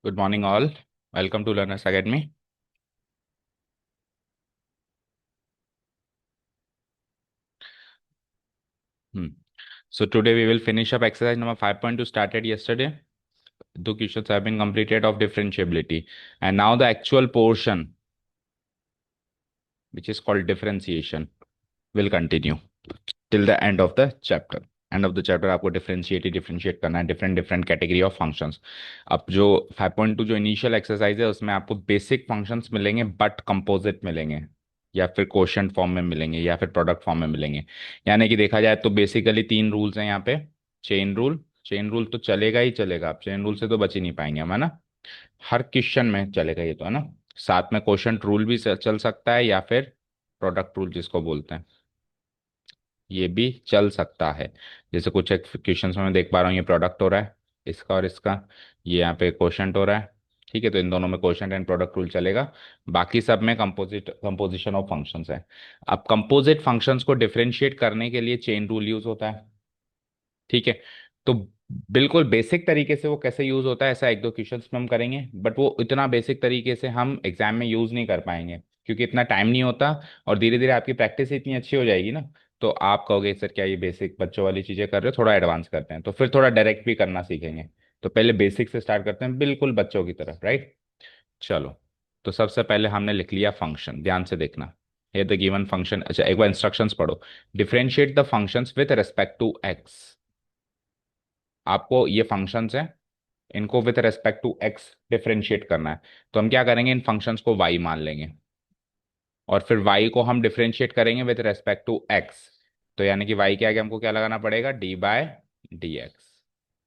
Good morning, all. Welcome to Learners Academy. Hmm. So today we will finish up exercise number 5.2 started yesterday. Two questions have been completed of differentiability, and now the actual portion, which is called differentiation, will continue till the end of the chapter. End of the chapter आपको differentiate करना है different different category of functions. अब जो 5.2 जो initial exercise है उसमें आपको basic functions मिलेंगे बट कंपोजिट मिलेंगे, या फिर क्वोशंट फॉर्म में मिलेंगे, या फिर प्रोडक्ट फॉर्म में मिलेंगे. यानी कि देखा जाए तो बेसिकली तीन रूल्स हैं यहाँ पे. चेन रूल तो चलेगा ही चलेगा, आप चेन रूल से तो बच ही नहीं पाएंगे हम, है ना. हर क्वेश्चन में चलेगा ये तो, है ना. साथ में क्वोशंट रूल भी चल सकता है, या फिर प्रोडक्ट रूल जिसको बोलते हैं ये भी चल सकता है. जैसे कुछ क्वेश्चंस में मैं देख पा रहा हूँ ये प्रोडक्ट हो रहा है इसका और इसका, ये यहाँ पे क्वोशंट हो रहा है. ठीक है, तो इन दोनों में क्वोशंट एंड प्रोडक्ट रूल चलेगा. बाकी सब में कंपोजिशन ऑफ फंक्शंस है. अब कंपोजिट फंक्शंस को डिफरेंशिएट करने के लिए चेन रूल यूज होता है. ठीक है. तो बिल्कुल बेसिक तरीके से वो कैसे यूज होता है ऐसा एक दो क्वेश्चंस में हम करेंगे, बट वो इतना बेसिक तरीके से हम एग्जाम में यूज नहीं कर पाएंगे क्योंकि इतना टाइम नहीं होता. और धीरे धीरे आपकी प्रैक्टिस इतनी अच्छी हो जाएगी ना, तो आप कहोगे सर क्या ये बेसिक बच्चों वाली चीजें कर रहे हो, थोड़ा एडवांस करते हैं, तो फिर थोड़ा डायरेक्ट भी करना सीखेंगे. तो पहले बेसिक से स्टार्ट करते हैं, बिल्कुल बच्चों की तरह, राइट. चलो. तो सबसे पहले हमने लिख लिया फंक्शन, ध्यान से देखना. ये द गिवन फंक्शन. अच्छा, एक बार इंस्ट्रक्शंस पढ़ो. Differentiate the functions with respect to x. आपको ये फंक्शंस हैं, इनको with respect to x differentiate करना है. तो हम क्या करेंगे, इन फंक्शंस को वाई मान लेंगे और फिर वाई को हम डिफरेंशिएट करेंगे विथ रेस्पेक्ट टू एक्स. तो यानी कि वाई के आगे हमको क्या लगाना पड़ेगा, डी बाय डी एक्स.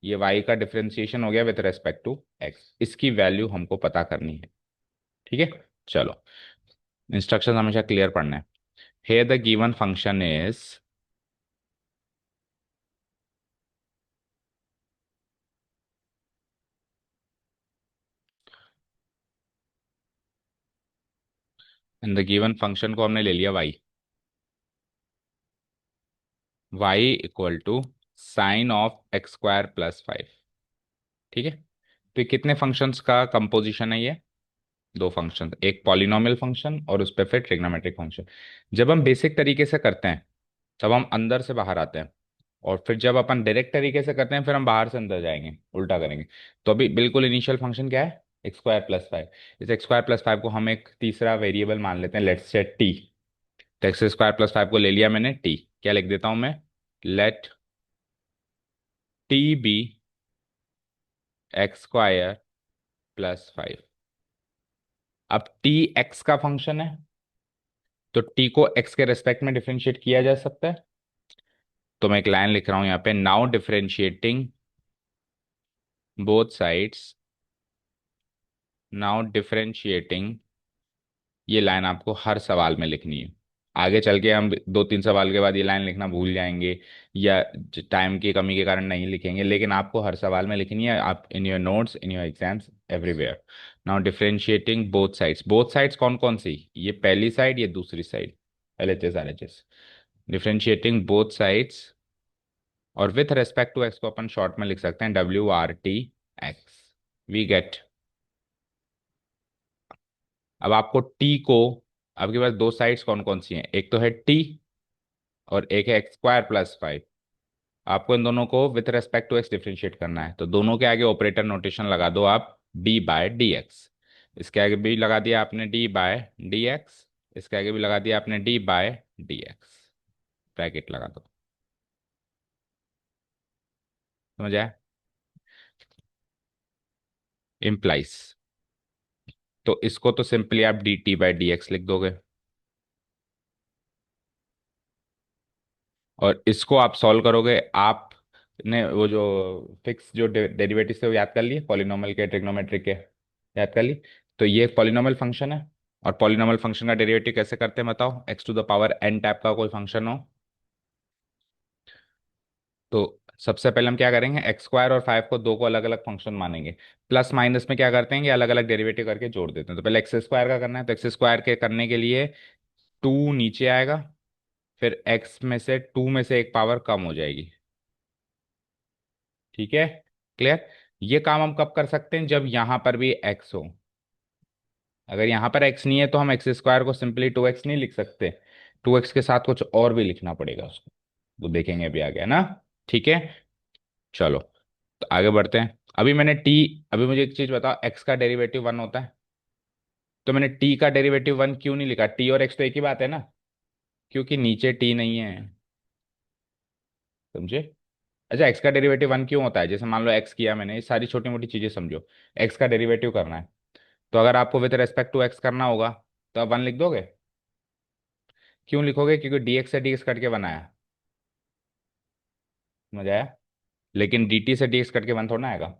ये वाई का डिफरेंशिएशन हो गया विथ रेस्पेक्ट टू एक्स. इसकी वैल्यू हमको पता करनी है. ठीक है. चलो. इंस्ट्रक्शन हमेशा क्लियर पढ़ना है. here the given function is. In the given function को हमने ले लिया y equal to sine of x square plus 5. ठीक है. तो ये कितने फंक्शंस का कंपोजिशन है ये, दो फंक्शन, एक पॉलिनॉमियल फंक्शन और उस पर फिर ट्रिग्नोमेट्रिक फंक्शन. जब हम बेसिक तरीके से करते हैं तब हम अंदर से बाहर आते हैं, और फिर जब अपन डायरेक्ट तरीके से करते हैं फिर हम बाहर से अंदर जाएंगे, उल्टा करेंगे. तो अभी बिल्कुल इनिशियल फंक्शन क्या है, एक्स स्क्वायर प्लस 5. इस एक्स स्क्वायर प्लस 5 को हम एक तीसरा वेरिएबल मान लेते हैं, लेट्स से टी. तो एक्स स्क्वायर प्लस 5 को ले लिया मैंने टी. क्या लिख देता हूं मैं, let t be x square plus 5. अब टी एक्स का फंक्शन है, तो टी को एक्स के रेस्पेक्ट में डिफरेंशिएट किया जा सकता है. तो मैं एक लाइन लिख रहा हूं यहाँ पे, now differentiating both sides. Now differentiating. ये लाइन आपको हर सवाल में लिखनी है. आगे चल के हम दो तीन सवाल के बाद ये लाइन लिखना भूल जाएंगे, या टाइम की कमी के कारण नहीं लिखेंगे, लेकिन आपको हर सवाल में लिखनी है, आप in your notes in your exams everywhere. Now differentiating both sides कौन कौन सी, ये पहली साइड ये दूसरी side, LHS RHS. Differentiating both sides, और विथ रेस्पेक्ट टू एक्स को अपन शॉर्ट में लिख सकते हैं WRT x. We get. अब आपको टी को, आपके पास दो साइड्स कौन कौन सी हैं, एक तो है टी और एक है एक्स स्क्वायर प्लस 5. आपको इन दोनों को with respect to x differentiate करना है, तो दोनों के आगे ऑपरेटर नोटेशन लगा दो आप, डी बाय डी एक्स. इसके आगे भी लगा दिया आपने डी बाय डी एक्स, इसके आगे भी लगा दिया आपने d by d x. Bracket लगा दो. समझ आया. इम्प्लाइज. तो इसको तो सिंपली आप D t by d x लिख दोगे, और इसको आप सॉल्व करोगे. आपने वो जो फिक्स जो डेरिवेटिव थे वो याद कर लिए, पॉलिनॉमियल के ट्रिग्नोमेट्रिक के, याद कर ली. तो ये एक पॉलिनॉमियल फंक्शन है, और पॉलिनॉमियल फंक्शन का डेरिवेटिव कैसे करते हैं बताओ, x to the power n type का कोई फंक्शन हो. तो सबसे पहले हम क्या करेंगे, एक्स स्क्वायर और 5 को दो को अलग अलग फंक्शन मानेंगे. प्लस माइनस में क्या करते हैं, ये अलग अलग डेरिवेटिव करके जोड़ देते हैं. तो पहले एक्स स्क्वायर का करना है, तो एक्स स्क्वायर के करने के लिए टू नीचे आएगा, फिर एक्स में से टू में से एक पावर कम हो जाएगी. ठीक है. क्लियर. ये काम हम कब कर सकते हैं, जब यहां पर भी एक्स हो। अगर यहां पर एक्स नहीं है तो हम एक्स स्क्वायर को सिंपली 2x नहीं लिख सकते, 2x के साथ कुछ और भी लिखना पड़ेगा उसको, वो देखेंगे अभी आगे, है ना। ठीक है, चलो तो आगे बढ़ते हैं। अभी मुझे एक चीज बताओ, एक्स का डेरिवेटिव 1 होता है, तो मैंने टी का डेरिवेटिव 1 क्यों नहीं लिखा, टी और एक्स तो एक ही बात है ना, क्योंकि नीचे टी नहीं है, समझे। अच्छा, एक्स का डेरिवेटिव 1 क्यों होता है, जैसे मान लो एक्स किया मैंने, ये सारी छोटी मोटी चीजें समझो। एक्स का डेरिवेटिव करना है, तो अगर आपको विद रेस्पेक्ट टू एक्स करना होगा तो आप 1 लिख दोगे। क्यों लिखोगे, क्योंकि dx से dx कट के बनाया, समझ आया। लेकिन dt से dx कट के 1 थोड़ा ना आएगा,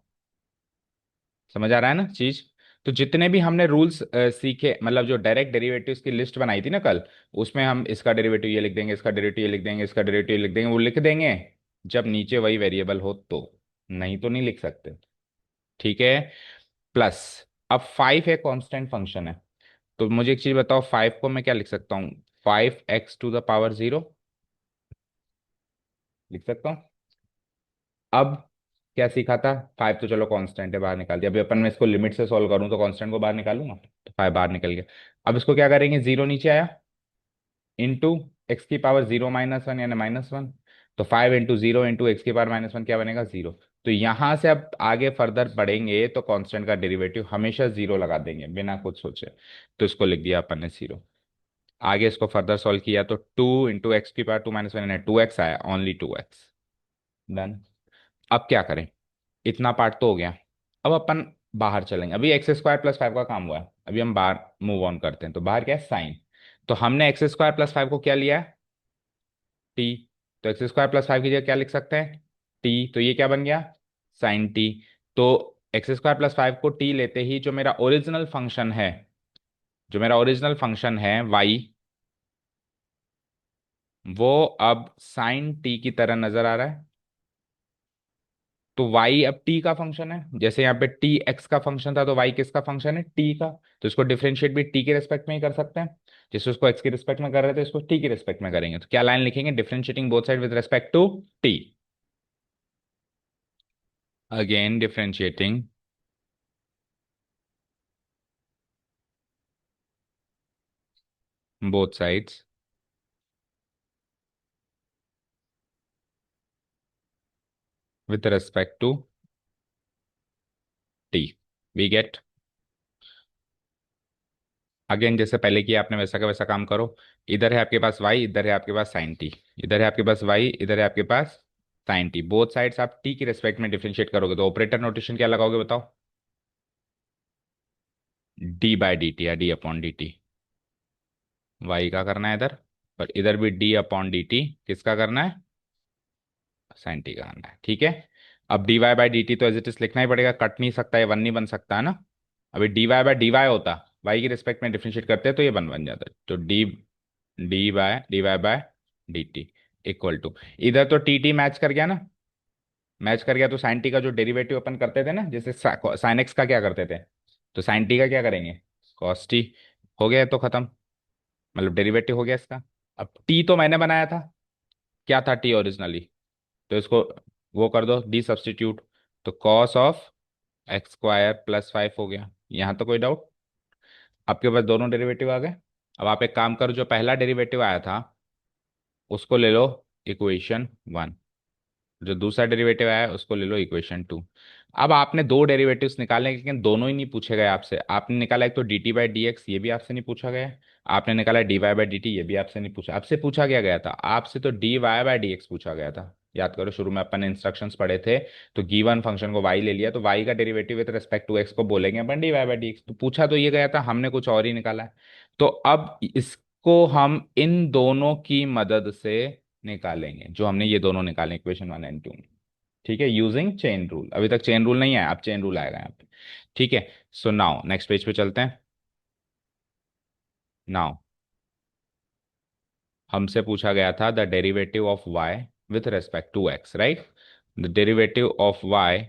समझ आ रहा है ना चीज। तो जितने भी हमने रूल्स सीखे, मतलब जो डायरेक्ट डेरिवेटिव्स की लिस्ट बनाई थी ना कल, उसमें हम इसका डेरिवेटिव ये लिख देंगे, इसका डेरिवेटिव ये लिख देंगे, इसका डेरिवेटिव ये लिख देंगे, वो लिख देंगे जब नीचे वही वेरिएबल हो तो, नहीं तो नहीं लिख सकते। ठीक है, प्लस, अब 5 एक कांस्टेंट फंक्शन है, तो मुझे एक चीज बताओ, 5 को मैं क्या लिख सकता हूँ, 5x⁻0 लिख सकता हूँ। अब क्या सीखा था, 5 तो चलो कांस्टेंट है, बाहर निकाल दिया, अभी अपन मैं इसको लिमिट से सॉल्व करूँ तो कांस्टेंट को बाहर निकालूंगा, तो 5 बाहर निकल गया। अब इसको क्या करेंगे, 0 नीचे आया, इंटू x⁻0 - 1 यानी -1, तो 5 × 0 × x⁻−1 क्या बनेगा, 0। तो यहां से अब आगे फर्दर बढ़ेंगे तो कांस्टेंट का डेरिवेटिव हमेशा 0 लगा देंगे बिना कुछ सोचे, तो इसको लिख दिया अपन ने 0। आगे इसको फर्दर सॉल्व किया तो 2 × x⁻2 - 1 यानी 2x आया, ओनली 2x, डन। अब क्या करें, इतना पार्ट तो हो गया, अब अपन बाहर चलेंगे, अभी x² + 5 का काम हुआ है, अभी हम बाहर मूव ऑन करते हैं, तो बाहर क्या है, साइन। तो हमने x² + 5 को क्या लिया है, टी, तो x² + 5 की जगह क्या लिख सकते हैं, टी, तो ये क्या बन गया, साइन टी। तो x² + 5 को टी लेते ही जो मेरा ओरिजिनल फंक्शन है y, वो अब साइन टी की तरह नजर आ रहा है। तो y अब t का फंक्शन है, जैसे यहाँ पे t x का फंक्शन था, तो y किसका फंक्शन है, t का। तो इसको डिफरेंशिएट भी t के रिस्पेक्ट में ही कर सकते हैं, जैसे उसको x के रिस्पेक्ट में कर रहे थे, इसको t के रिस्पेक्ट में करेंगे, तो क्या लाइन लिखेंगे, differentiating both side with respect to t, again differentiating both sides with respect to t, we get. Again जैसे पहले किया आपने वैसा का वैसा काम करो, इधर है आपके पास y, इधर है आपके पास साइन टी, इधर है आपके पास y, इधर है आपके पास साइन टी, बोथ साइड्स आप t के रिस्पेक्ट में डिफरेंशिएट करोगे तो ऑपरेटर नोटेशन क्या लगाओगे बताओ, d/dt या d/dt, y का करना है इधर, और इधर भी d/dt किसका करना है, साइन टी का करना है, ठीक है। अब dy/dt तो एज इट इज लिखना ही पड़ेगा, कट नहीं सकता, ये वन नहीं बन सकता है ना। अभी dy/dy होता, y की रिस्पेक्ट में डिफरेंशिएट करते हैं तो ये बन बन जाता, तो dy/dt इक्वल टू, इधर तो टी टी मैच कर गया ना, मैच कर गया, तो साइन टी का जो डेरिवेटिव अपन करते थे ना, जैसे साइन एक्स का क्या करते थे, तो साइन टी का क्या करेंगे, कॉस टी, हो गया तो खत्म, मतलब डेरिवेटिव हो गया इसका। अब टी तो मैंने बनाया था, क्या था टी ओरिजिनली, तो इसको वो कर दो, डी सब्सटीट्यूट, तो कॉस ऑफ x² + 5 हो गया, यहाँ तो कोई डाउट, आपके पास दोनों डेरिवेटिव आ गए। अब आप एक काम करो, जो पहला डेरिवेटिव आया था उसको ले लो इक्वेशन 1, जो दूसरा डेरिवेटिव आया है उसको ले लो इक्वेशन 2। अब आपने दो डेरिवेटिव्स निकाले, लेकिन दोनों ही नहीं पूछे गए आपसे, आपने निकाला एक तो dt/dx, ये भी आपसे नहीं पूछा गया, आपने निकाला dy/dt, ये भी आपसे नहीं पूछा, आपसे पूछा क्या गया था, आपसे तो dy/dx पूछा गया था, याद करो शुरू में अपन ने इंस्ट्रक्शंस पढ़े थे, तो गिवन फंक्शन को y ले लिया, तो y का derivative with respect to x को बोलेंगे अपन dy/dx, तो पूछा तो ये गया था, हमने कुछ और ही निकाला है। तो अब इसको हम इन दोनों की मदद से निकालेंगे, जो हमने ये दोनों निकाले इक्वेशन 1 और 2, ठीक है, यूजिंग चेन रूल, अभी तक चेन रूल नहीं आया, अब चेन रूल आएगा यहाँ पे, ठीक है। सो नाउ नेक्स्ट पेज पे चलते हैं। नाउ हमसे पूछा गया था the derivative of y with respect to x, right, the derivative of y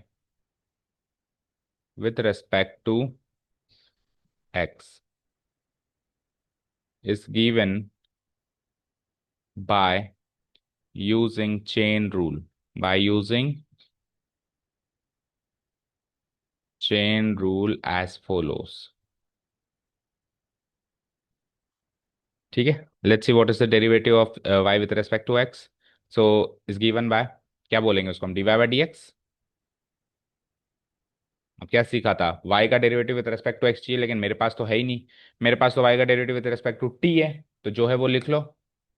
with respect to x is given by using chain rule, by using chain rule as follows. ठीक है, let's see what is the derivative of y with respect to x. So is given by, क्या बोलेंगे उसको हम, dy bye dx. अब क्या सीखा था, y का derivative with respect to x चाहिए, लेकिन मेरे पास तो है ही नहीं. मेरे पास तो y का derivative with respect to t है, तो जो है वो लिख लो.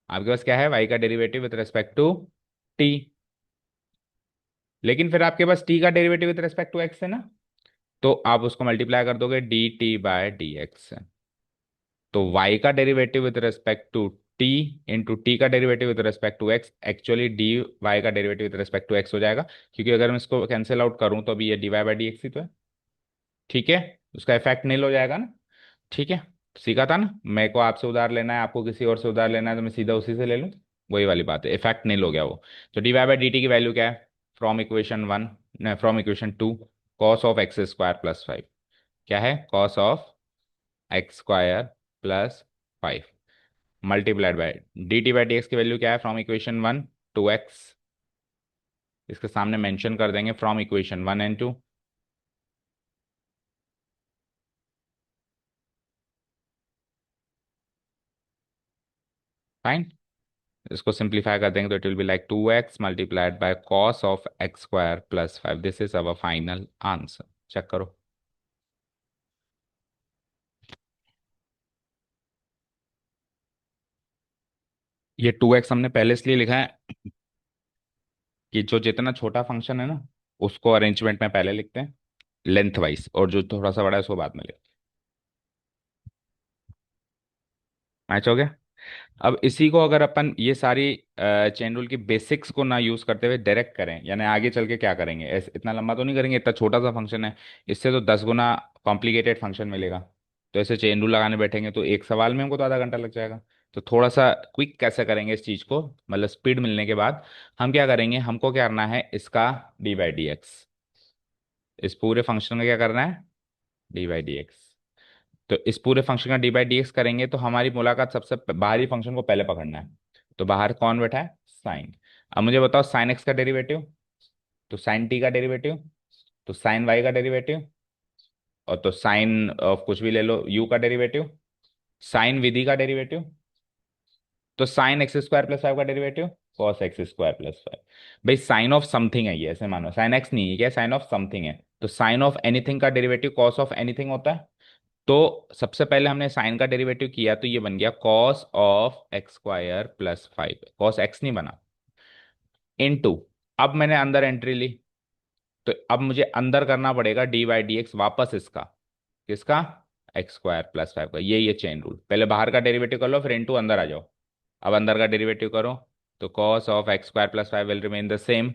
आपके पास क्या है, y का derivative with respect to t. लेकिन फिर आपके पास t का derivative with respect to x है ना, तो आप उसको मल्टीप्लाई कर दोगे dt बाय dx से. तो y का derivative with respect to t into t का derivative with respect to x actually dy का derivative with respect to x हो जाएगा, क्योंकि अगर मैं इसको कैंसिल आउट करूं तो अभी ये dy बाई डी एक्स ही तो है. ठीक है, उसका इफेक्ट नील हो जाएगा ना. ठीक है, सीखा था ना, मेरे को आपसे उधार लेना है, आपको किसी और से उधार लेना है, तो मैं सीधा उसी से ले लूँ. वही वाली बात है, इफेक्ट नील हो गया वो. तो dy बाई डी टी की वैल्यू क्या है, from equation 1, from equation 2, cos of x square plus 5. क्या है, cos of x square plus 5 multiplied by d t by d x की वैल्यू क्या है, फ्रॉम इक्वेशन 1, 2x. इसके सामने मेंशन कर देंगे फ्रॉम इक्वेशन 1 एंड 2. फाइन. इसको सिंप्लीफाई कर देंगे तो it will be like 2x multiplied by cos of x square plus 5. This is our final answer. Check करो. ये 2x हमने पहले इसलिए लिखा है कि जो जितना छोटा फंक्शन है ना, उसको अरेंजमेंट में पहले लिखते हैं लेंथ वाइज, और जो थोड़ा सा बड़ा है उसको बाद में लिखते हैं. मैच हो गया. अब इसी को अगर अपन ये सारी चेन रूल की बेसिक्स को ना यूज करते हुए डायरेक्ट करें, यानी आगे चल के क्या करेंगे, ऐसे इतना लंबा तो नहीं करेंगे, इतना छोटा सा फंक्शन है, इससे तो 10 गुना कॉम्प्लिकेटेड फंक्शन मिलेगा. तो ऐसे चेन रूल लगाने बैठेंगे तो एक सवाल में हमको तो आधा घंटा लग जाएगा. तो थोड़ा सा क्विक कैसे करेंगे इस चीज को, मतलब स्पीड मिलने के बाद हम क्या करेंगे, हमको क्या करना है, इसका डी बाई डी एक्स, इस पूरे फंक्शन का क्या करना है, डी बाई डी एक्स. तो इस पूरे फंक्शन का डी बाई डी एक्स करेंगे तो हमारी मुलाकात सबसे बाहरी फंक्शन को पहले पकड़ना है. तो बाहर कौन बैठा है, साइन. अब मुझे बताओ साइन एक्स का डेरिवेटिव, तो साइन टी का डेरिवेटिव, तो साइन वाई का डेरिवेटिव, और तो साइन ऑफ कुछ भी ले लो यू का डेरिवेटिव, साइन विधि का डेरिवेटिव, तो साइन एक्स स्क्वायर प्लस 5 का derivative, cos x square plus 5. भाई साइन ऑफ समथिंग है ये, ऐसे मानो साइन एक्स नहीं है क्या, साइन ऑफ समथिंग है. तो साइन ऑफ एनीथिंग का डेरिवेटिव कॉस ऑफ एनीथिंग होता है. तो सबसे पहले हमने साइन का डेरिवेटिव किया तो ये बन गया cos of x square plus 5, cos x नहीं बना, इनटू. अब मैंने अंदर एंट्री ली, तो अब मुझे अंदर करना पड़ेगा डी बाई डी एक्स वापस इसका, किसका, एक्स स्क्वायर प्लस 5 का. ये चेन रूल, पहले बाहर का डेरिवेटिव कर लो फिर इनटू अंदर आ जाओ. अब अंदर का डेरिवेटिव करो, तो cos of x square plus 5 will remain the same.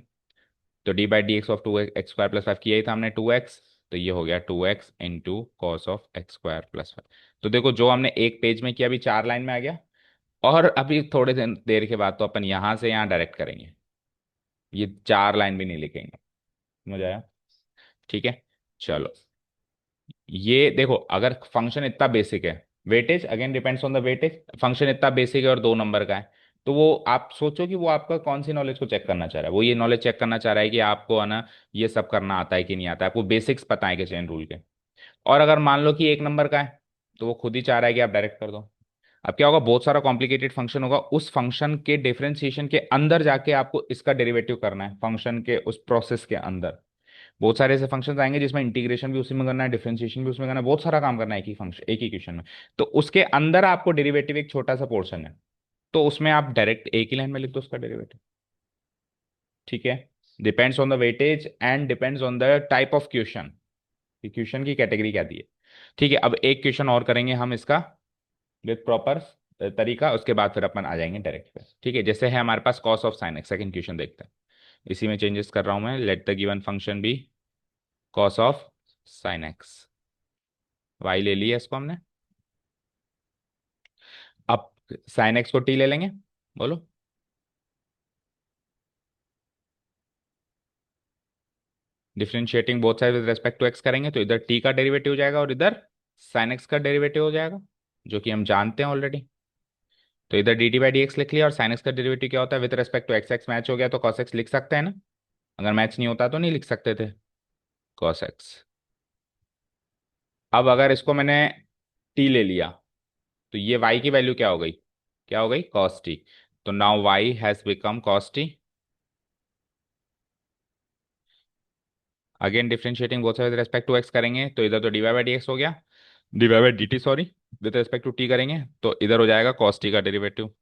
तो d by d x of 2x square plus 5 किया ही था हमने 2x, तो ये हो गया 2x into cos of x square plus 5. तो देखो जो हमने एक पेज में किया अभी 4 लाइन में आ गया. और अभी थोड़े दिन देर के बाद तो अपन यहां से यहां डायरेक्ट करेंगे, ये 4 लाइन भी नहीं लिखेंगे. समझ आया. ठीक है, चलो. ये देखो अगर फंक्शन इतना बेसिक है, weightage again depends on the weightage, function इतना बेसिक है और 2 नंबर का है, तो वो आप सोचो कि वो आपका कौन सी नॉलेज को चेक करना चाह रहा है, वो ये नॉलेज चेक करना चाह रहा है कि आपको है ना ये सब करना आता है कि नहीं आता है, आपको बेसिक्स पता है कि चेन रूल के. और अगर मान लो कि 1 नंबर का है, तो वो खुद ही चाह रहा है कि आप डायरेक्ट कर दो. अब क्या होगा, बहुत सारा कॉम्प्लिकेटेड फंक्शन होगा, उस फंक्शन के डिफरेंशिएशन के अंदर जाके आपको इसका डेरिवेटिव करना है, फंक्शन के उस प्रोसेस के अंदर बहुत सारे ऐसे फंक्शंस आएंगे जिसमें इंटीग्रेशन भी उसी में करना है, डिफरेंशिएशन भी उसमें करना है, बहुत सारा काम करना है एक ही फंक्शन एक ही क्वेश्चन में. तो उसके अंदर आपको डेरिवेटिव एक छोटा सा पोर्शन है, तो उसमें आप डायरेक्ट एक ही लाइन में लिख दो उसका डेरिवेटिव. ठीक है, depends on the weightage and depends on the type of question, कि क्वेश्चन की कैटेगरी क्या दी है. ठीक है, अब एक क्वेश्चन और करेंगे हम इसका विद प्रॉपर तरीका, उसके बाद फिर अपन आ जाएंगे डायरेक्ट पे. ठीक है, जैसे है हमारे पास cos of sine x, second question देखते हैं. इसी में चेंजेस कर रहा हूं मैं, let the given function be cos of sine x. Y ले लिया इसको हमने. अब साइन एक्स को टी ले लेंगे, बोलो. Differentiating both side with respect to x करेंगे तो इधर टी का डेरिवेटिव हो जाएगा और इधर साइन एक्स का डेरिवेटिव हो जाएगा, जो कि हम जानते हैं ऑलरेडी. तो इधर D t by d x लिख लिया, और साइन एक्स का डेरिवेटिव क्या होता है, with respect to x, x match हो गया तो कॉस एक्स लिख सकते हैं ना, अगर मैच नहीं होता तो नहीं लिख सकते थे, कॉस एक्स. अब अगर इसको मैंने टी ले लिया, तो ये y की वैल्यू क्या हो गई? क्या हो गई? cos t। तो now y has become cos t। Again differentiating both with respect to x करेंगे तो इधर तो dy बाई डी एक्स हो गया, dy by d t sorry, with respect to t करेंगे तो इधर हो जाएगा cos t का डेरिवेटिव।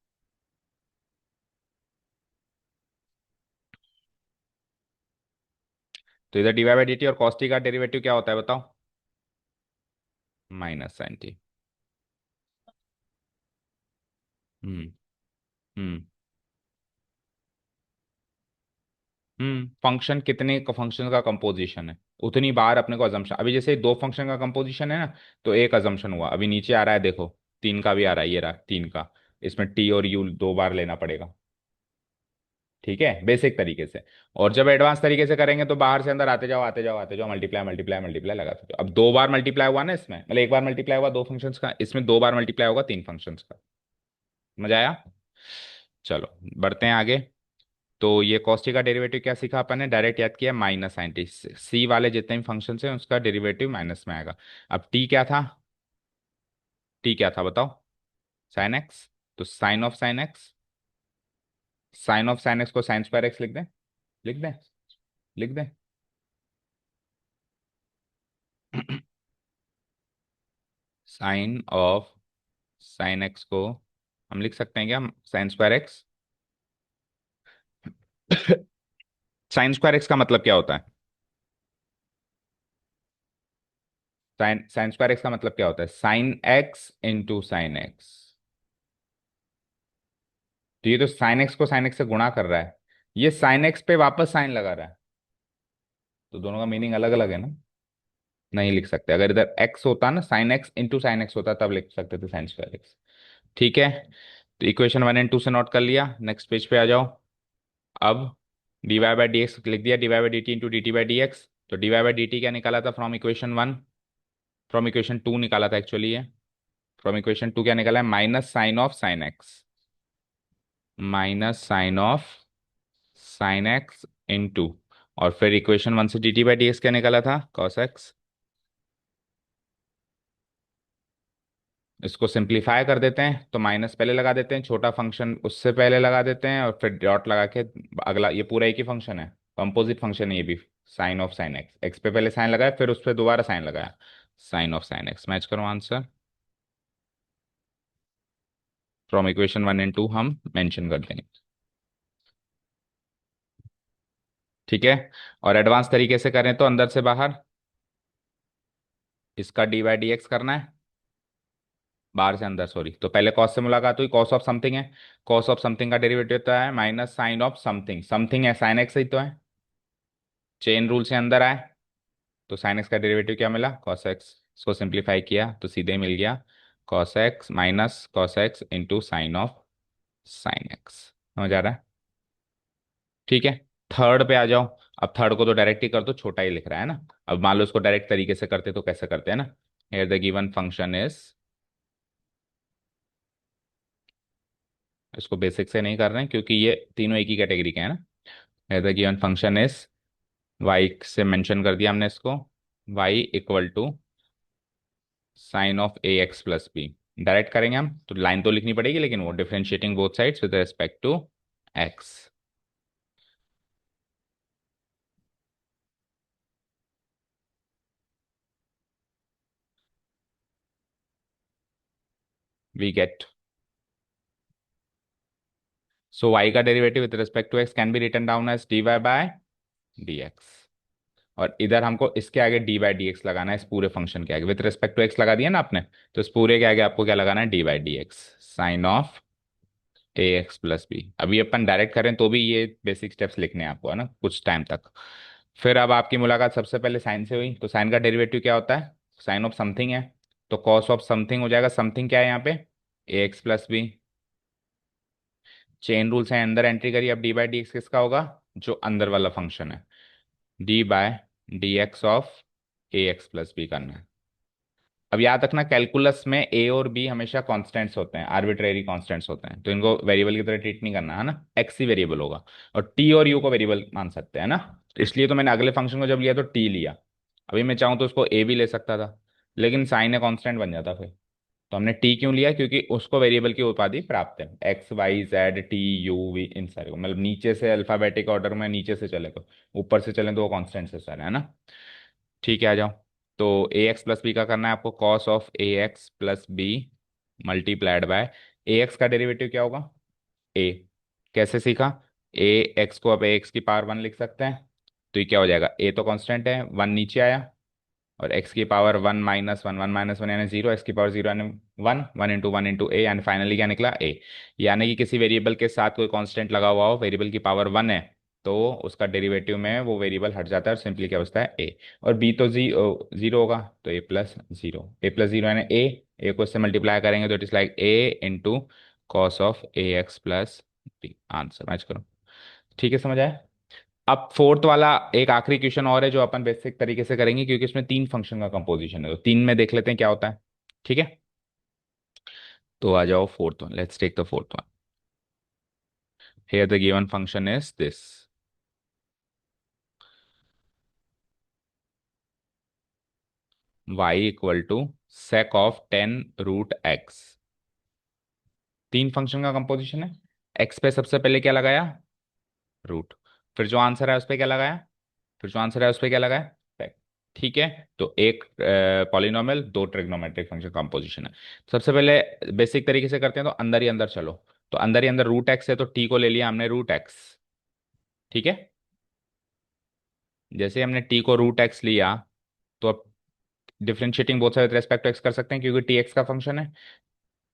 तो इधर dy बाई डी टी और cos t का डेरिवेटिव क्या होता है बताओ? Minus sine t। Hmm. Hmm. Function कितने फंक्शन का कंपोजिशन है, उतनी बार अपने को अजम्पशन, अभी जैसे दो फंक्शन का कंपोजिशन है ना, तो एक अजम्पशन हुआ, अभी नीचे आ रहा है देखो, तीन का भी आ रहा है, ये रहा तीन का, इसमें टी और यू दो बार लेना पड़ेगा। ठीक है, बेसिक तरीके से। और जब एडवांस तरीके से करेंगे तो बाहर से अंदर आते जाओ आते जाओ आते जाओ, मल्टीप्लाई मल्टीप्लाई मल्टीप्लाई लगा सकते हो। अब दो बार मल्टीप्लाई हुआ ना इसमें, मतलब एक बार मल्टीप्लाई हुआ दो फंक्शंस का, इसमें दो बार मल्टीप्लाई होगा तीन फंक्शंस का। मजा आया? चलो बढ़ते हैं आगे। तो ये कॉस्टी का डेरिवेटिव क्या सीखा अपन ने, डायरेक्ट याद किया, माइनस साइन टी। सी वाले जितने भी फंक्शन हैं उसका डेरिवेटिव माइनस में आएगा। अब टी क्या था? टी क्या था बताओ? Sine x. तो साइन ऑफ साइन एक्स को साइन स्क्वायर एक्स लिख दें। लिख दें। लिख दें। साइन ऑफ साइन एक्स को हम लिख सकते हैं क्या, sine square x. Sine square x का मतलब क्या होता है? साइन साइन स्क्वायर एक्स का मतलब क्या होता है? Sine x into sine x. तो ये तो साइन एक्स को साइन एक्स से गुणा कर रहा है, ये साइन एक्स पे वापस साइन लगा रहा है, तो दोनों का मीनिंग अलग अलग है ना। नहीं लिख सकते, अगर इधर एक्स होता ना, sign x into sine x होता तब लिख सकते थे साइन स्क्वायर एक्स। ठीक है, तो इक्वेशन वन एंड टू से नोट कर लिया, नेक्स्ट पेज पे आ जाओ। अब d y by d x लिख दिया, d y by d t into d t by d x. तो d y by d t क्या निकाला था from equation one, from equation two निकाला था एक्चुअली ये। फ्रॉम इक्वेशन टू क्या निकाला है? Minus sine of sine x, minus sine of sine x into, और फिर इक्वेशन वन से d t by d x क्या निकाला था? Cos x. इसको सिंप्लीफाई कर देते हैं तो माइनस पहले लगा देते हैं, छोटा फंक्शन उससे पहले लगा देते हैं, और फिर डॉट लगा के अगला, ये पूरा एक ही फंक्शन है, कंपोजिट फंक्शन है ये भी। Sine of sine x, x पे पहले साइन लगाया फिर उस पर दोबारा साइन लगाया, sine of sine x. Match करो answer, from equation one and two हम मेंशन कर देंगे। ठीक है, और एडवांस तरीके से करें तो अंदर से बाहर इसका डी बाई डी एक्स करना है, बाहर से अंदर सॉरी, तो पहले कॉस से मुलाकात हुई, कॉस ऑफ समथिंग है, कॉस ऑफ समथिंग का डेरिवेटिव होता है minus sine of something, something है साइन एक्स ही तो है, चेन रूल से अंदर आए, तो साइन एक्स का डेरिवेटिव क्या मिला? Cos x. इसको सिंप्लीफाई किया तो सीधे मिल गया cos x minus cos x into sine of sine x. समझ आ रहा है? ठीक है, थर्ड पे आ जाओ। अब थर्ड को तो डायरेक्ट ही कर दो, छोटा ही लिख रहा है ना। अब मान लो इसको डायरेक्ट तरीके से करते तो कैसे करते हैं ना, here the given function is, इसको बेसिक से नहीं कर रहे हैं क्योंकि ये तीनों एक ही कैटेगरी के हैं ना। Here the given function is, y से मेंशन कर दिया हमने इसको, y equal to sine of a x plus b. Direct करेंगे हम तो लाइन तो लिखनी पड़ेगी, लेकिन वो differentiating both sides with respect to x. We get, so y का derivative with respect to x can be written down as d y by d x. और इधर हमको इसके आगे डी बाई डी एक्स लगाना है, इस पूरे फंक्शन के आगे विद रिस्पेक्ट टू एक्स लगा दिया ना आपने, तो इस पूरे के आगे आपको क्या लगाना है? D by d x, sine of a x plus b. अभी अपन डायरेक्ट करें तो भी ये बेसिक स्टेप्स लिखने हैं आपको है ना कुछ टाइम तक। फिर अब आपकी मुलाकात सबसे पहले साइन से हुई, तो साइन का डेरिवेटिव क्या होता है? साइन ऑफ समथिंग है, तो कॉस ऑफ समथिंग हो जाएगा, समथिंग क्या है यहाँ पे? A x plus b. Chain rule से अंदर एंट्री करिए, अब डी बाई डी एक्स किसका होगा? जो अंदर वाला फंक्शन है, d by d x of a x plus b करना है। अब याद रखना कैलकुलस में ए और बी हमेशा कांस्टेंट्स होते हैं, आर्बिट्रेरी कांस्टेंट्स होते हैं, तो इनको वेरिएबल की तरह ट्रीट नहीं करना है ना, एक्स ही वेरिएबल होगा, और टी और यू को वेरिएबल मान सकते हैं ना। तो इसलिए तो मैंने अगले फंक्शन को जब लिया तो टी लिया, अभी मैं चाहूँ तो उसको ए भी ले सकता था, लेकिन साइन ए कांस्टेंट बन जाता फिर। तो हमने टी क्यों लिया, क्योंकि उसको वेरिएबल की उपाधि प्राप्त है, x y z t u v इन सारे को, मतलब नीचे से अल्फाबेटिक ऑर्डर में नीचे से चले तो, ऊपर से चले तो वो कॉन्स्टेंट से सारे, है ना। ठीक है, आ जाओ। तो ए एक्स प्लस बी का करना है आपको, cos of a x plus b multiplied by, a x का डेरिवेटिव क्या होगा, ए। कैसे सीखा, ए एक्स को अब ए एक्स की पावर वन लिख सकते हैं। तो ये क्या हो जाएगा, ए तो कांस्टेंट है, वन नीचे आया, और एक्स की पावर वन माइनस वन यानी जीरो, एक्स की पावर जीरो यानी वन, वन इंटू ए, यानी फाइनली क्या निकला ए। यानी कि किसी वेरिएबल के साथ कोई कांस्टेंट लगा हुआ हो, वेरिएबल की पावर वन है, तो उसका डेरिवेटिव में वो वेरिएबल हट जाता है और सिंपली क्या बचता है ए। और बी तो जीरो होगा, तो ए प्लस जीरो यानी ए को इससे मल्टीप्लाई करेंगे तो it is like a into cos of a x plus b, answer match करो। ठीक है, समझ आया। अब फोर्थ वाला एक आखिरी क्वेश्चन और है जो अपन बेसिक तरीके से करेंगे, क्योंकि इसमें तीन फंक्शन का कंपोजिशन है, तो तीन में देख लेते हैं क्या होता है। ठीक है, तो आ जाओ fourth one, let's take the fourth one. Here the given function is this, y equal to sec of 10 root x। तीन फंक्शन का कंपोजिशन है, x पे सबसे पहले क्या लगाया, रूट, फिर जो आंसर है उस पर क्या लगाया, फिर जो आंसर है उस पर क्या लगाया, sec। ठीक है, तो एक पॉलिनोमियल दो ट्रिग्नोमेट्रिक फंक्शन कंपोजिशन है। सबसे पहले बेसिक तरीके से करते हैं, तो अंदर ही अंदर चलो। तो अंदर ही अंदर रूट एक्स है, तो टी को ले लिया हमने रूट एक्स। ठीक है, जैसे हमने टी को रूट एक्स लिया, तो अब differentiating both side respect to x कर सकते हैं, क्योंकि टी एक्स का फंक्शन है।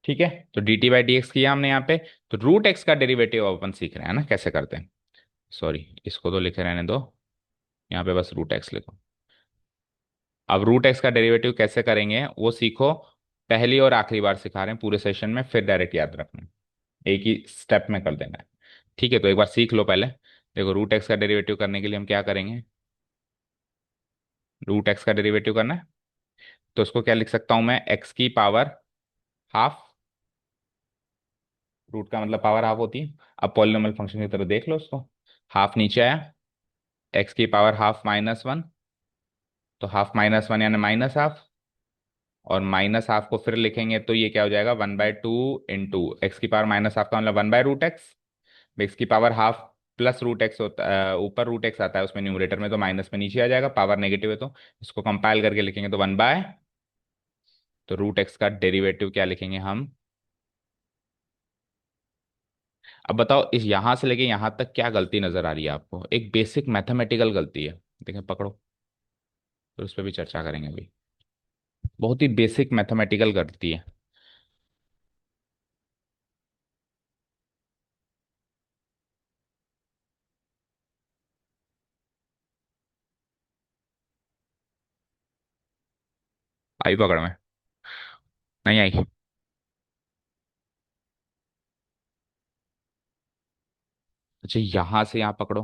ठीक है, तो D t by d x किया हमने यहाँ पे। तो रूट एक्स का डेरिवेटिव अपन सीख रहे हैं ना, कैसे करते हैं। सॉरी, इसको तो लिखे रहने दो, यहाँ पे बस रूट एक्स लिखो। अब रूट एक्स का डेरिवेटिव कैसे करेंगे वो सीखो, पहली और आखिरी बार सिखा रहे हैं पूरे सेशन में, फिर डायरेक्ट याद रखना, एक ही स्टेप में कर देना है। ठीक है, तो एक बार सीख लो पहले। देखो, रूट एक्स का डेरिवेटिव करने के लिए हम क्या करेंगे, रूट एक्स का डेरिवेटिव करना है, तो उसको क्या लिख सकता हूं मैं, एक्स की पावर हाफ, रूट का मतलब पावर हाफ होती है। अब पॉलिनोमियल फंक्शन की तरह देख लो उसको, हाफ नीचे आया, एक्स की पावर हाफ माइनस वन, तो हाफ माइनस वन यानी माइनस हाफ, और माइनस हाफ को फिर लिखेंगे तो ये क्या हो जाएगा, one by two into x की पावर माइनस हाफ का मतलब one by root x, x की power half plus root x होता ऊपर रूट एक्स आता है उसमें न्यूमरेटर में, तो माइनस में नीचे आ जाएगा, पावर नेगेटिव है तो इसको कंपाइल करके लिखेंगे तो वन बाय, तो रूट एक्स का डेरिवेटिव क्या लिखेंगे हम। अब बताओ, इस यहां से लेके यहां तक क्या गलती नजर आ रही है आपको, एक बेसिक मैथमेटिकल गलती है, देखें पकड़ो, तो उस पर भी चर्चा करेंगे अभी। बहुत ही बेसिक मैथमेटिकल गलती है। आई पकड़ में, नहीं आई। अच्छा, यहां से यहां पकड़ो,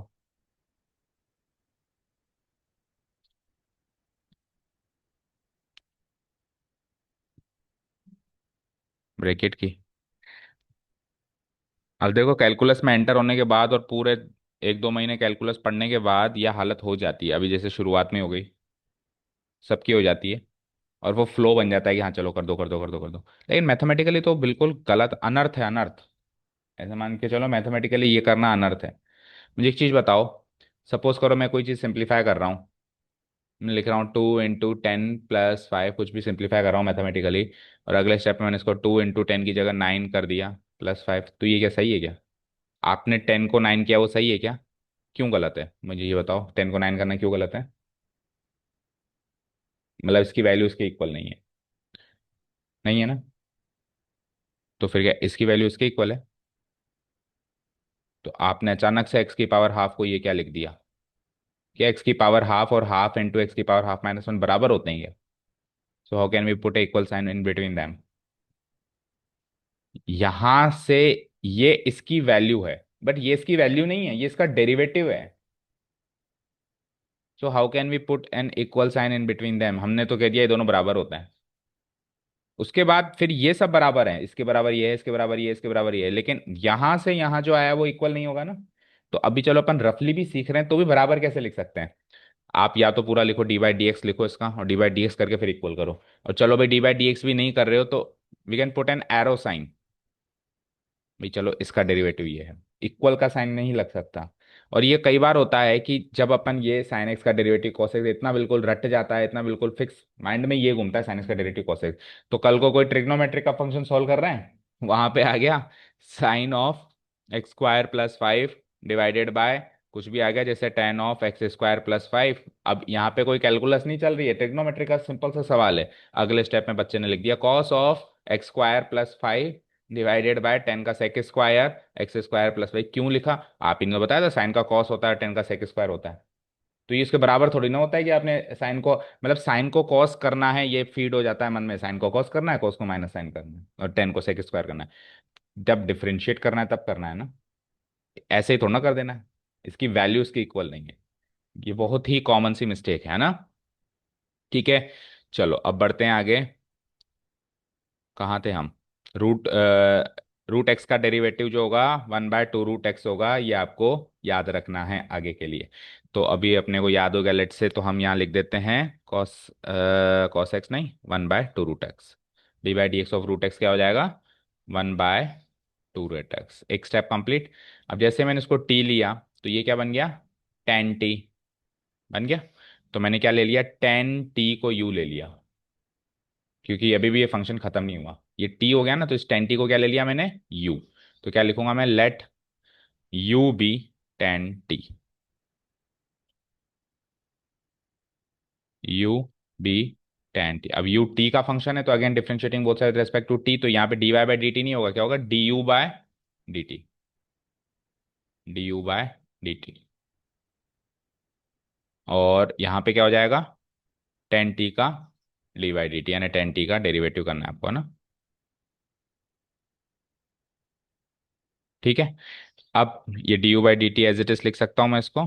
ब्रैकेट की। अब देखो, कैलकुलस में एंटर होने के बाद और पूरे एक दो महीने कैलकुलस पढ़ने के बाद यह हालत हो जाती है, अभी जैसे शुरुआत में हो गई, सबकी हो जाती है, और वो फ्लो बन जाता है कि हाँ चलो कर दो कर दो कर दो कर दो। लेकिन मैथमेटिकली तो बिल्कुल गलत, अनर्थ है, अनर्थ। ऐसे मान के चलो, मैथमेटिकली ये करना अनर्थ है। मुझे एक चीज़ बताओ, सपोज करो मैं कोई चीज़ सिंप्लीफाई कर रहा हूँ, मैं लिख रहा हूँ 2 इंटू 10 प्लस 5, कुछ भी सिंप्लीफाई कर रहा हूँ मैथमेटिकली, और अगले स्टेप में मैंने इसको 2 इंटू 10 की जगह 9 कर दिया प्लस 5, तो ये क्या सही है क्या, आपने 10 को 9 किया, वो सही है क्या, क्यों गलत है, मुझे ये बताओ, 10 को 9 करना क्यों गलत है, मतलब इसकी वैल्यू इसके इक्वल नहीं है, नहीं है ना, तो फिर क्या इसकी वैल्यू इसके इक्वल है, तो आपने अचानक से एक्स की पावर हाफ को ये क्या लिख दिया, क्या एक्स की पावर हाफ और हाफ इंटू एक्स की पावर हाफ माइनस वन बराबर होते हैं क्या, so how can we put equal sign in between them, यहां से ये इसकी वैल्यू है, बट ये इसकी वैल्यू नहीं है, ये इसका डेरिवेटिव है, so how can we put an equal sign in between them, हमने तो कह दिया ये दोनों बराबर होते हैं, उसके बाद फिर ये सब बराबर है, इसके बराबर ये है, इसके बराबर ये है, इसके बराबर ये है, लेकिन यहां से यहां जो आया वो इक्वल नहीं होगा ना। तो अभी चलो अपन रफली भी सीख रहे हैं, तो भी बराबर कैसे लिख सकते हैं, आप या तो पूरा लिखो डी बाई डी एक्स लिखो इसका, और डी बाई डी एक्स करके फिर इक्वल करो। और चलो भाई डी बाई डी एक्स भी नहीं कर रहे हो तो we can put an arrow sign. भाई चलो इसका डेरिवेटिव ये है, इक्वल का साइन नहीं लग सकता। और ये कई बार होता है कि जब अपन ये साइन एक्स का डेरिवेटिव cos x इतना बिल्कुल रट जाता है, इतना बिल्कुल फिक्स माइंड में ये घूमता है साइन एक्स का डेरिवेटिव cos x, तो कल को कोई ट्रिग्नोमेट्रिक का फंक्शन सॉल्व कर रहे हैं, वहां पे आ गया sine of x square plus 5 divided by कुछ भी आ गया, जैसे tan of x square plus 5। अब यहाँ पे कोई कैलकुलस नहीं चल रही है, ट्रिग्नोमेट्रिक का सिंपल सा सवाल है। अगले स्टेप में बच्चे ने लिख दिया cos of x square plus 5 divided by ten का sec square x square plus y. क्यों लिखा? आप इनको बताया था साइन का कॉस होता है, टेन का सेक स्क्वायर होता है। तो ये इसके बराबर थोड़ी ना होता है कि आपने साइन को, मतलब साइन को कॉस करना है, ये फीड हो जाता है मन में, साइन को कॉस करना है, कॉस को माइनस साइन करना है, और टेन को सेक स्क्वायर करना है। जब डिफरेंशिएट करना है तब करना है ना, ऐसे ही थोड़ा ना कर देना है। इसकी वैल्यू इसकी इक्वल नहीं है। ये बहुत ही कॉमन सी मिस्टेक है ना। ठीक है, चलो अब बढ़ते हैं आगे। कहाँ थे हम? रूट रूट एक्स का डेरिवेटिव जो होगा 1/2 रूट एक्स होगा, ये आपको याद रखना है आगे के लिए। तो अभी अपने को याद हो गया, लेट से तो हम यहाँ लिख देते हैं कॉस कॉस एक्स नहीं, 1/2 root x. D by d x of root x क्या हो जाएगा? 1/2 रूट एक्स। एक स्टेप कंप्लीट। अब जैसे मैंने इसको टी लिया तो ये क्या बन गया? टेन टी बन गया। तो मैंने क्या ले लिया? टेन टी को यू ले लिया, क्योंकि अभी भी ये फंक्शन खत्म नहीं हुआ, ये टी हो गया ना, तो इस टेन टी को क्या ले लिया मैंने? यू। तो क्या लिखूंगा मैं? Let u be tan t. U be tan t. अब यू टी का फंक्शन है, तो again differentiating both side respect to t, तो यहाँ पे d y by d t नहीं होगा, क्या होगा? D u by d t. D u by d t. और यहाँ पे क्या हो जाएगा? टेन टी का डी बाई डी टी, यानी टेन टी का डेरिवेटिव करना है आपको ना। ठीक है, अब ये d u by d t as it is लिख सकता हूँ मैं इसको।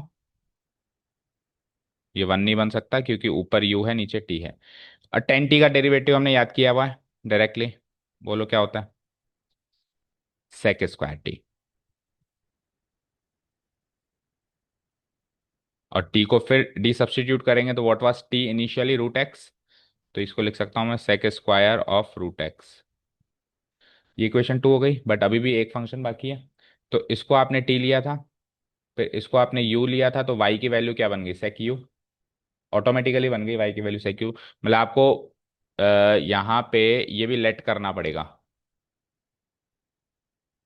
ये वन नहीं बन सकता क्योंकि ऊपर यू है नीचे टी है। और टेन टी का डेरिवेटिव हमने याद किया हुआ है डायरेक्टली। बोलो क्या होता है? Sec square t. और टी को फिर डी सब्सटीट्यूट करेंगे तो what was t initially? Root x. तो इसको लिख सकता हूँ मैं sec square of root x. ये इक्वेशन 2 हो गई, बट अभी भी एक फंक्शन बाकी है। तो इसको आपने टी लिया था, फिर इसको आपने यू लिया था, तो वाई की वैल्यू क्या बन गई? सेक यू। ऑटोमेटिकली बन गई वाई की वैल्यू सेक यू। मतलब आपको अ, यहाँ पे ये भी लेट करना पड़ेगा।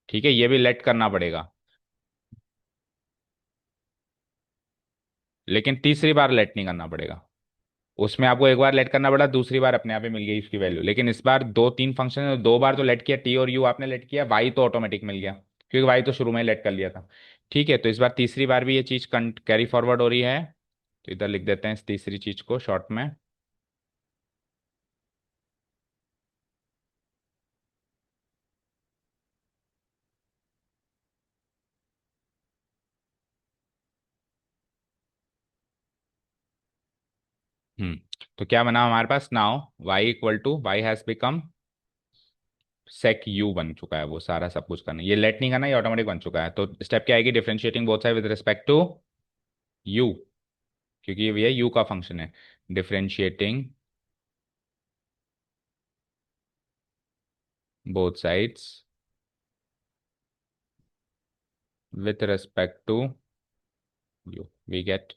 ठीक है, ये भी लेट करना पड़ेगा, लेकिन तीसरी बार लेट नहीं करना पड़ेगा। उसमें आपको एक बार लेट करना पड़ा, दूसरी बार अपने आप ही मिल गई उसकी वैल्यू, लेकिन इस बार दो तीन फंक्शन है, दो बार तो लेट किया, टी और यू आपने लेट किया, वाई तो ऑटोमेटिक मिल गया क्योंकि वाई तो शुरू में ही लेट कर लिया था। ठीक है, तो इस बार तीसरी बार भी ये चीज कैरी फॉरवर्ड हो रही है, तो इधर लिख देते हैं इस तीसरी चीज को शॉर्ट में। हम्म, तो क्या बना हमारे पास now? Y equal to y has become sec u बन चुका है, वो सारा सब कुछ करना, ये लेट नहीं करना, ये ऑटोमेटिक बन चुका है। तो स्टेप क्या आएगी? Differentiating both side with respect to u, क्योंकि ये यू का फंक्शन है। डिफरेंशिएटिंग both sides with respect to u, we get।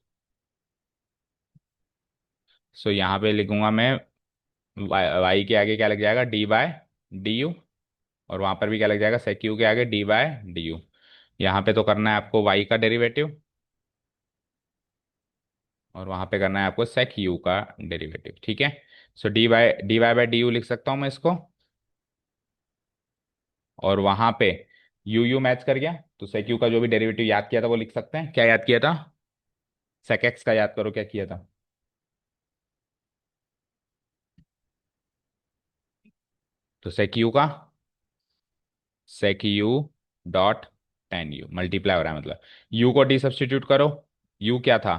So यहाँ पे लिखूंगा मैं y के आगे क्या लग जाएगा? D by d u. और वहां पर भी क्या लग जाएगा? sec u के आगे डी बाय डी यू। यहाँ पे तो करना है आपको y का डेरिवेटिव, और वहां पे करना है आपको sec u का डेरिवेटिव। ठीक है, so d y by d u लिख सकता हूँ मैं इसको। और वहां पे यू मैच कर गया, तो sec u का जो भी डेरिवेटिव याद किया था वो लिख सकते हैं। क्या याद किया था? sec x का याद करो क्या किया था? तो sec u का sec u dot tan u multiply हो रहा है, मतलब यू को डी सब्सटीट्यूट करो। यू क्या था?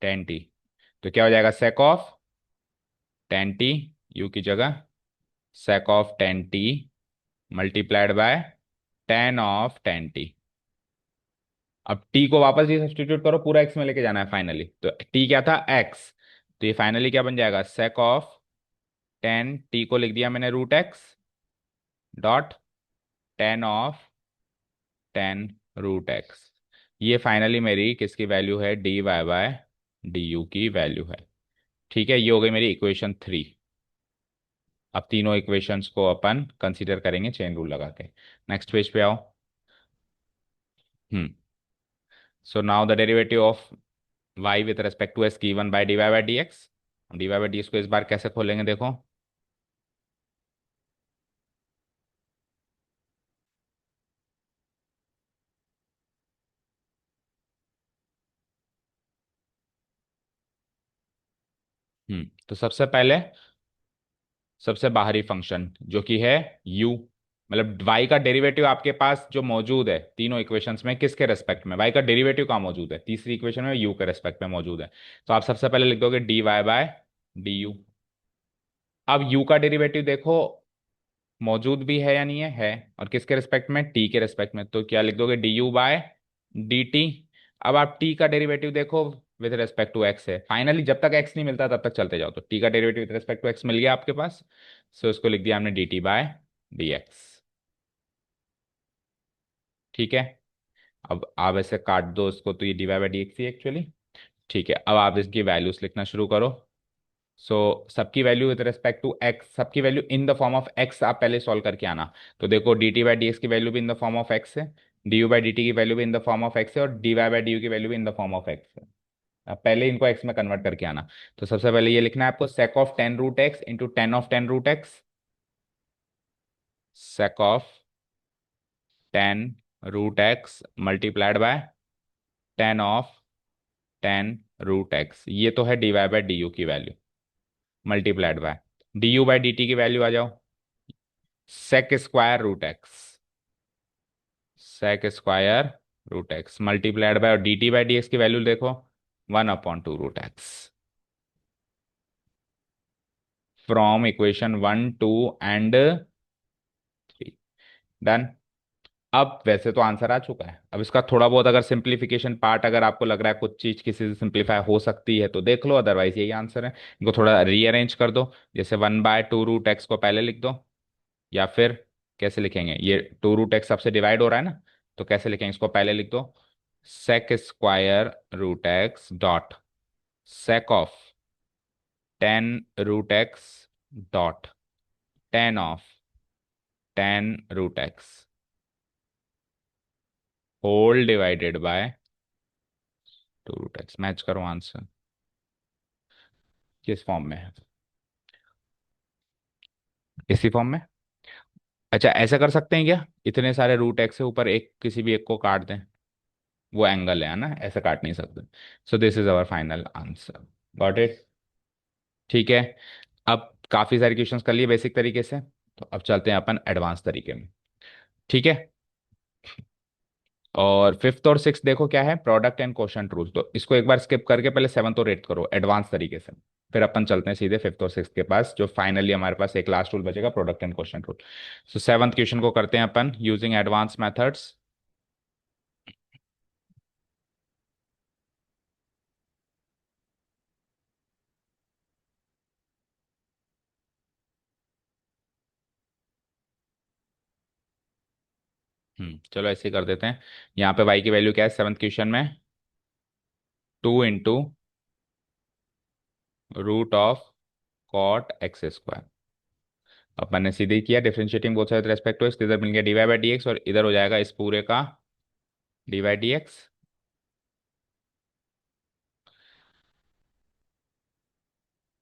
Ten T. तो क्या हो जाएगा? Sake of ten t, you की जगह sake of ten T multiplied by ten of ten t. अब टी को वापस ही सब्सटीट्यूट करो, पूरा एक्स में लेके जाना है फाइनली, तो टी क्या था, एक्स। तो ये फाइनली क्या बन जाएगा, सेक ऑफ 10, टी को लिख दिया मैंने root x dot 10 of 10 √x। ये फाइनली मेरी किसकी वैल्यू है, d y by d u की वैल्यू है। ठीक है, ये हो गई मेरी इक्वेशन 3। अब तीनों इक्वेशंस को अपन कंसीडर करेंगे चेन रूल लगा के। नेक्स्ट पेज पे आओ। Hmm. So now the derivative of y with respect to as given by d y by d x. D y by d x को इस बार कैसे खोलेंगे देखो। तो सबसे बाहरी फंक्शन जो कि है u, मतलब y का डेरिवेटिव आपके पास जो मौजूद है तीनों इक्वेशंस में, किसके रेस्पेक्ट में, y का डेरिवेटिव कहाँ मौजूद है, तीसरी इक्वेशन में u के रेस्पेक्ट में मौजूद है। तो आप सबसे पहले लिख दोगे d y by d u. अब u का डेरिवेटिव देखो मौजूद भी है या नहीं है और किसके रेस्पेक्ट में, t के रेस्पेक्ट में, तो क्या लिख दोगे d u by d t. अब आप t का डेरिवेटिव देखो विद रेस्पेक्ट टू x है, फाइनली जब तक x नहीं मिलता तब तक चलते जाओ, तो t का derivative with respect to x मिल गया आपके पास। सो इसको लिख दिया हमने d t by d x. ठीक है, अब आप ऐसे काट दो इसको, तो ये d y by d x ही एक्चुअली। ठीक है, अब आप इसकी वैल्यूज लिखना शुरू करो। सो सबकी value with respect to x, सबकी value in the form of x आप पहले सॉल्व करके आना। तो देखो d t by d x की वैल्यू भी in the form of x है, d u by d t की वैल्यू भी in the form of x है, और d y by d u की वैल्यू भी in the form of x है। अब पहले इनको एक्स में कन्वर्ट करके आना। तो सबसे पहले ये लिखना है आपको, sec of 10 √x into 10 of 10 √x, sec of 10 √x multiplied by 10 of 10 √x, ये तो है d y by d u की value, multiplied by d u by d t की वैल्यू आ जाओ, sec square root x, sec square √x multiplied by, और d t by d x की value देखो 1/2 √x। From equation 1 2 and 3। Done. अब वैसे तो आंसर आ चुका है, अब इसका थोड़ा बहुत अगर सिंप्लीफिकेशन पार्ट अगर आपको लग रहा है कुछ चीज किसी से सिंप्लीफाई हो सकती है तो देख लो, अदरवाइज यही आंसर है। इनको थोड़ा रीअरेंज कर दो, जैसे 1/2 √x को पहले लिख दो, या फिर कैसे लिखेंगे, ये 2 √x सबसे डिवाइड हो रहा है ना, तो कैसे लिखेंगे, इसको पहले लिख दो sec² √x dot sec of 10 √x dot 10 of 10 √x whole divided by 2 √x। Match करो आंसर किस फॉर्म में है, इसी फॉर्म में। अच्छा ऐसा कर सकते हैं क्या, इतने सारे √x से ऊपर एक किसी भी एक को काट दें, वो एंगल है ना, ऐसे काट नहीं सकते। सो this is our final answer. Got it. ठीक है, अब काफी सारे क्वेश्चंस कर लिए बेसिक तरीके से, तो अब चलते हैं अपन एडवांस तरीके में। ठीक है, और फिफ्थ और सिक्स देखो क्या है, प्रोडक्ट एंड क्वोशंट रूल, तो इसको एक बार स्किप करके पहले सेवन्थ और एट्थ करो एडवांस तरीके से, फिर अपन चलते हैं सीधे फिफ्थ और सिक्स के पास, जो फाइनली हमारे पास एक लास्ट रूल बचेगा, product and quotient rule. So seventh question को करते हैं अपन यूजिंग एडवांस मेथड्स। चलो ऐसे ही कर देते हैं। यहाँ पे y की वैल्यू क्या है सेवन्थ क्वेश्चन में, 2 × √of cot x²। अब मैंने सीधे ही किया differentiating both side respect to x, इधर मिल गया d y by d x, और इधर हो जाएगा इस पूरे का डी वाई डी एक्स।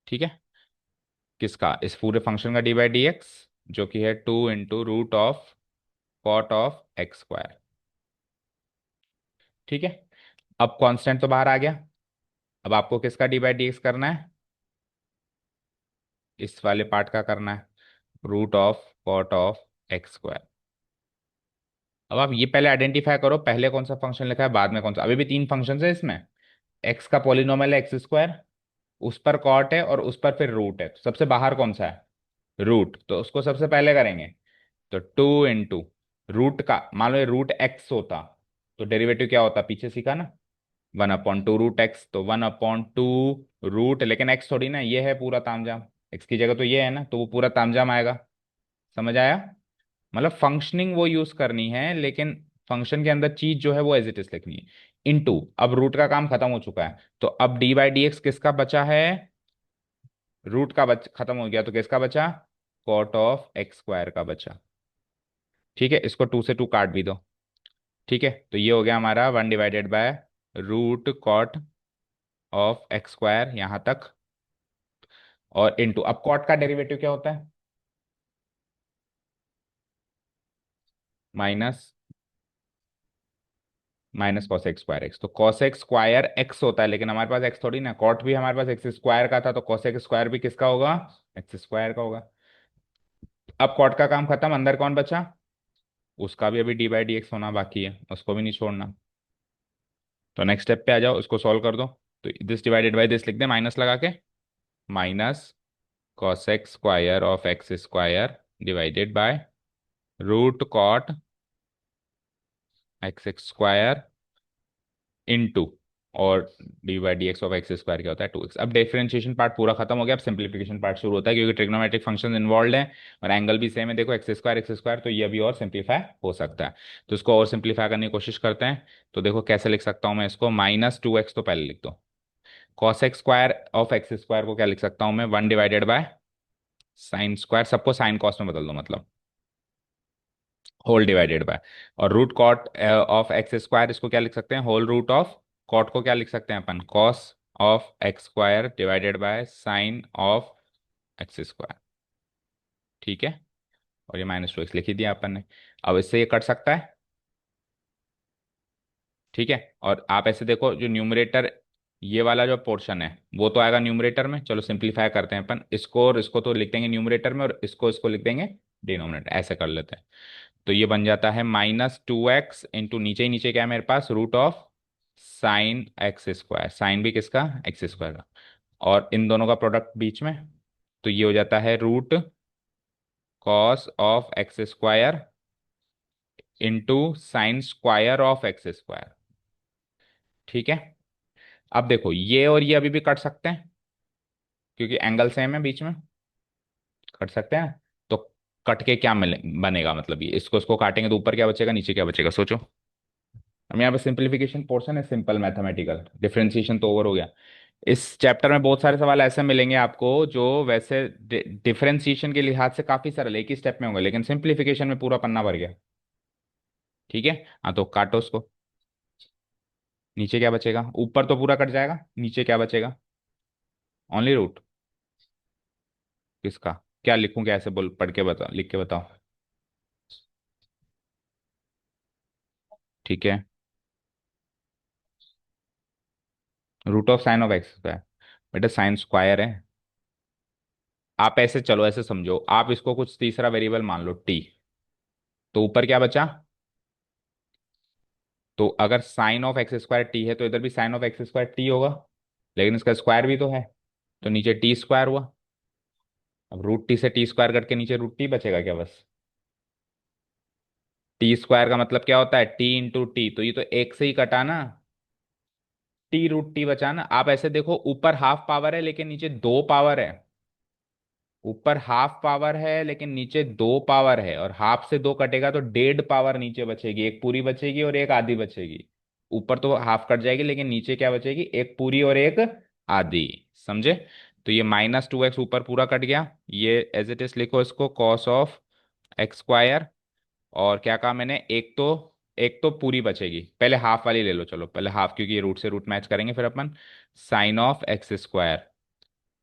ठीक है, किसका, इस पूरे फंक्शन का डी बाई डी एक्स, जो कि है 2 × √of cot of x²। ठीक है, अब कांस्टेंट तो बाहर आ गया, अब आपको किसका डी बाई डी एक्स करना है, इस वाले पार्ट का करना है, √of cot of x²। अब आप ये पहले आइडेंटिफाई करो, पहले कौन सा फंक्शन लिखा है बाद में कौन सा, अभी भी तीन फंक्शन है इसमें। एक्स का पॉलिनोमियल है x², उस पर कॉट है और उस पर फिर रूट है, तो सबसे बाहर कौन सा है, रूट, तो उसको सबसे पहले करेंगे। तो 2 × रूट का मान लो ये √x होता, तो डेरिवेटिव क्या होता है, पीछे सीखा ना, 1/2 √x, तो 1/2 रूट, लेकिन x थोड़ी ना, ये है पूरा तामझाम, x की जगह तो ये है ना, तो वो पूरा तामझाम आएगा। समझ आया? मतलब फंक्शनिंग वो यूज करनी है, लेकिन फंक्शन के अंदर चीज जो है वो एज इट इज लिखनी है। इनटू, अब रूट का काम खत्म हो चुका है, तो अब d/dx किसका बचा है, रूट का खत्म हो गया, तो किसका बचा, कॉट ऑफ एक्स स्क्वायर का बचा। ठीक है, इसको 2 से 2 काट भी दो। ठीक है, तो ये हो गया हमारा 1/√कॉट ऑफ एक्स स्क्वायर यहां तक, और इनटू, अब कॉट का डेरिवेटिव क्या होता है, minus minus cos x square x, तो कॉस एक्स स्क्वायर एक्स होता है, लेकिन हमारे पास एक्स थोड़ी ना, कॉट भी हमारे पास एक्स स्क्वायर का था, तो कॉस एक्स स्क्वायर भी किसका होगा, एक्स स्क्वायर का होगा। अब कॉट का काम खत्म, अंदर कौन बचा, उसका भी अभी d/dx होना बाकी है, उसको भी नहीं छोड़ना। तो नेक्स्ट स्टेप पे आ जाओ, इसको सॉल्व कर दो। तो दिस डिवाइडेड बाय दिस लिख दे माइनस लगा के, minus cos x square of x square divided by root cot x square into, और d/dx ऑफ एक्स स्क्वायर क्या होता है, 2x। अब डिफरेंशिएशन पार्ट पूरा खत्म हो गया, अब सिंप्लीफिकेशन पार्ट शुरू होता है, क्योंकि ट्रिग्नोमेट्रिक फंक्शन इन्वॉल्व है और एंगल भी सेम है, देखो एक्स स्क्वायर, तो ये अभी और सिंप्लीफाई हो सकता है। तो इसको और सिंप्लीफाई करने की कोशिश करते हैं। तो देखो कैसे लिख सकता हूँ मैं इसको, -2x तो पहले लिख दो, cos x square of x square को क्या लिख सकता हूँ मैं, 1/साइन स्क्वायर, सबको साइन कॉस में बदल दो, मतलब होल डिवाइडेड बाय, और root cot of x square, इसको क्या लिख सकते हैं, होल रूट ऑफ कॉट को क्या लिख सकते हैं अपन, cos of x square divided by sine of x square. ठीक है, और ये -2x लिख ही दिया अपन ने। अब इससे ये कट सकता है। ठीक है, और आप ऐसे देखो, जो न्यूमरेटर, ये वाला जो पोर्शन है वो तो आएगा न्यूमरेटर में, चलो सिंप्लीफाई करते हैं अपन इसको, और इसको तो लिख देंगे न्यूमरेटर में, और इसको इसको लिख देंगे डिनोमिनेटर, ऐसे कर लेते हैं। तो ये बन जाता है -2x इंटू, नीचे ही नीचे क्या है मेरे पास, root of sine x square, sine भी किसका, एक्स स्क्वायर का, और इन दोनों का प्रोडक्ट बीच में, तो ये हो जाता है root cos of x square into sine square of x square. ठीक है, अब देखो ये और ये अभी भी कट सकते हैं, क्योंकि एंगल सेम है बीच में, कट सकते हैं। तो कट के क्या मिले बनेगा, मतलब ये इसको इसको काटेंगे तो ऊपर क्या बचेगा, नीचे क्या बचेगा, सोचो। हम यहाँ पे सिंप्लीफिकेशन पोर्शन है, सिंपल मैथमेटिकल, डिफरेंशिएशन तो ओवर हो गया। इस चैप्टर में बहुत सारे सवाल ऐसे मिलेंगे आपको जो वैसे डिफरेंशिएशन के लिहाज से काफी सरल एक ही स्टेप में होंगे, लेकिन सिंप्लीफिकेशन में पूरा पन्ना भर गया। ठीक है, हाँ तो काटो उसको, नीचे क्या बचेगा, ऊपर तो पूरा कट जाएगा, नीचे क्या बचेगा, ओनली रूट, किसका, क्या लिखूं, क्या ऐसे बोल पढ़ के बताओ, लिख के बताओ। ठीक है, root of sine of x square, बेटा साइन स्क्वायर है। आप ऐसे चलो, ऐसे समझो, आप इसको कुछ तीसरा वेरिएबल मान लो टी, तो ऊपर क्या बचा, तो अगर sine of x square t है, तो इधर भी sine of x square t होगा, लेकिन इसका स्क्वायर भी तो है, तो नीचे टी स्क्वायर हुआ। अब रूट टी से टी स्क्वायर करके नीचे रूट टी बचेगा क्या, बस। टी स्क्वायर का मतलब क्या होता है, टी इंटू टी, तो ये तो एक से ही कटा ना, टी रूट टी बचा ना। आप ऐसे देखो, ऊपर हाफ पावर है लेकिन नीचे दो पावर है, ऊपर हाफ पावर है लेकिन नीचे दो पावर है, और हाफ से दो कटेगा तो 1.5 पावर नीचे बचेगी, एक पूरी बचेगी और एक आधी बचेगी। ऊपर तो हाफ कट जाएगी, लेकिन नीचे क्या बचेगी, एक पूरी और एक आधी। समझे? तो ये -2x ऊपर पूरा कट गया, ये एज इट इज लिखो इसको, कॉस ऑफ एक्स स्क्वायर, और क्या कहा मैंने, एक तो पूरी बचेगी, पहले हाफ वाली ले लो, चलो पहले हाफ, क्योंकि ये रूट से रूट मैच करेंगे फिर अपन, साइन ऑफ एक्स स्क्वायर,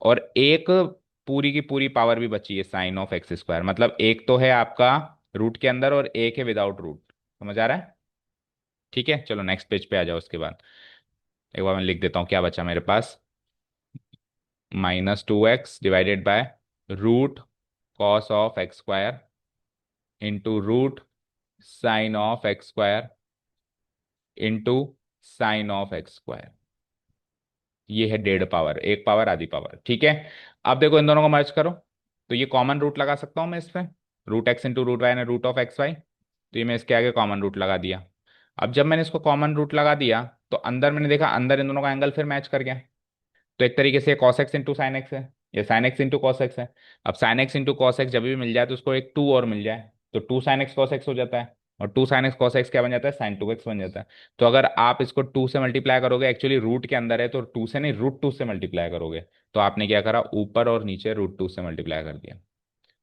और एक पूरी की पूरी पावर भी बची है साइन ऑफ एक्स स्क्वायर, मतलब एक तो है आपका रूट के अंदर और एक है विदाउट रूट। समझ आ रहा है? ठीक है, चलो नेक्स्ट पेज पे आ जाओ, उसके बाद एक बार मैं लिख देता हूँ क्या बचा मेरे पास, -2x divided by root cos of x square into root sine of x square into sine of x square. ये है 1.5 पावर, एक पावर आधी पावर। ठीक है, अब देखो इन दोनों को मर्ज करो, तो ये कॉमन रूट लगा सकता हूं मैं इसमें, root x into root y ना, रूट ऑफ एक्स वाई, तो ये मैं इसके आगे कॉमन रूट लगा दिया। अब जब मैंने इसको कॉमन रूट लगा दिया तो अंदर मैंने देखा अंदर इन दोनों का एंगल फिर मैच कर गया। तो एक तरीके से cos x into sine x है, या sign x into cos x है। अब sign x into cos x जब भी मिल जाए तो उसको एक टू और मिल जाए, तो two sine x cos x हो जाता है। और two sine x cos x क्या बन जाता है, साइन टू एक्स बन जाता है। तो अगर आप इसको टू से मल्टीप्लाई करोगे, एक्चुअली रूट के अंदर है तो टू से नहीं रूट टू से मल्टीप्लाई करोगे। तो आपने क्या करा, ऊपर और नीचे रूट टू से मल्टीप्लाई कर दिया।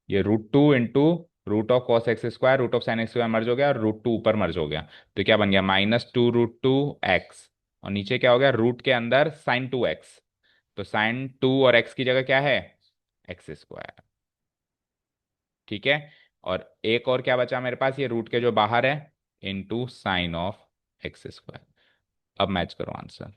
ये root two into root of cos x square root of sine x square merge हो गया, और रूट टू ऊपर मर्ज हो गया। तो क्या बन गया, minus two root two x. और नीचे क्या हो गया, रूट के अंदर साइन टू एक्स। तो साइन टू और एक्स की जगह क्या है, एक्स स्क्वायर। ठीक है। और एक और क्या बचा मेरे पास, ये रूट के जो बाहर है, into sine of x square. अब मैच करो आंसर।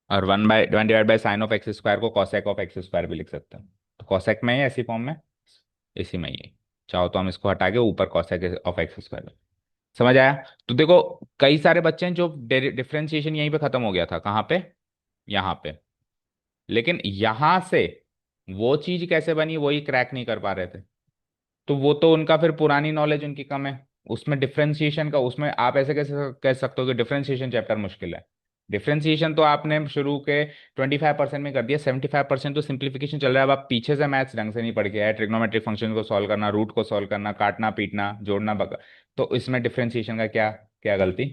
और one divide by sine of x square को कॉसेक ऑफ एक्स स्क्वायर भी लिख सकते हैं। तो कॉसेक में ही ऐसी फॉर्म में, इसी में ही। चाहो तो हम इसको हटा के ऊपर कॉसेक ऑफ एक्स स्क्वायर। समझ आया। तो देखो, कई सारे बच्चे हैं जो डिफरेंशिएशन यहीं पे खत्म हो गया था, कहाँ पे, यहाँ पे। लेकिन यहां से वो चीज कैसे बनी वही क्रैक नहीं कर पा रहे थे। तो वो तो उनका फिर पुरानी नॉलेज उनकी कम है। उसमें डिफरेंशिएशन का, उसमें आप ऐसे कैसे कह सकते हो कि डिफरेंशिएशन चैप्टर मुश्किल है। डिफरेंशिएशन तो आपने शुरू के 25% में कर दिया, 75% तो सिंप्लीफिकेशन चल रहा है। अब आप पीछे से मैथ्स ढंग से नहीं पढ़ के आए, ट्रिग्नोमेट्रिक फंक्शन को सॉल्व करना, रूट को सॉल्व करना, काटना पीटना जोड़ना बका। तो इसमें डिफरेंशिएशन का क्या क्या गलती।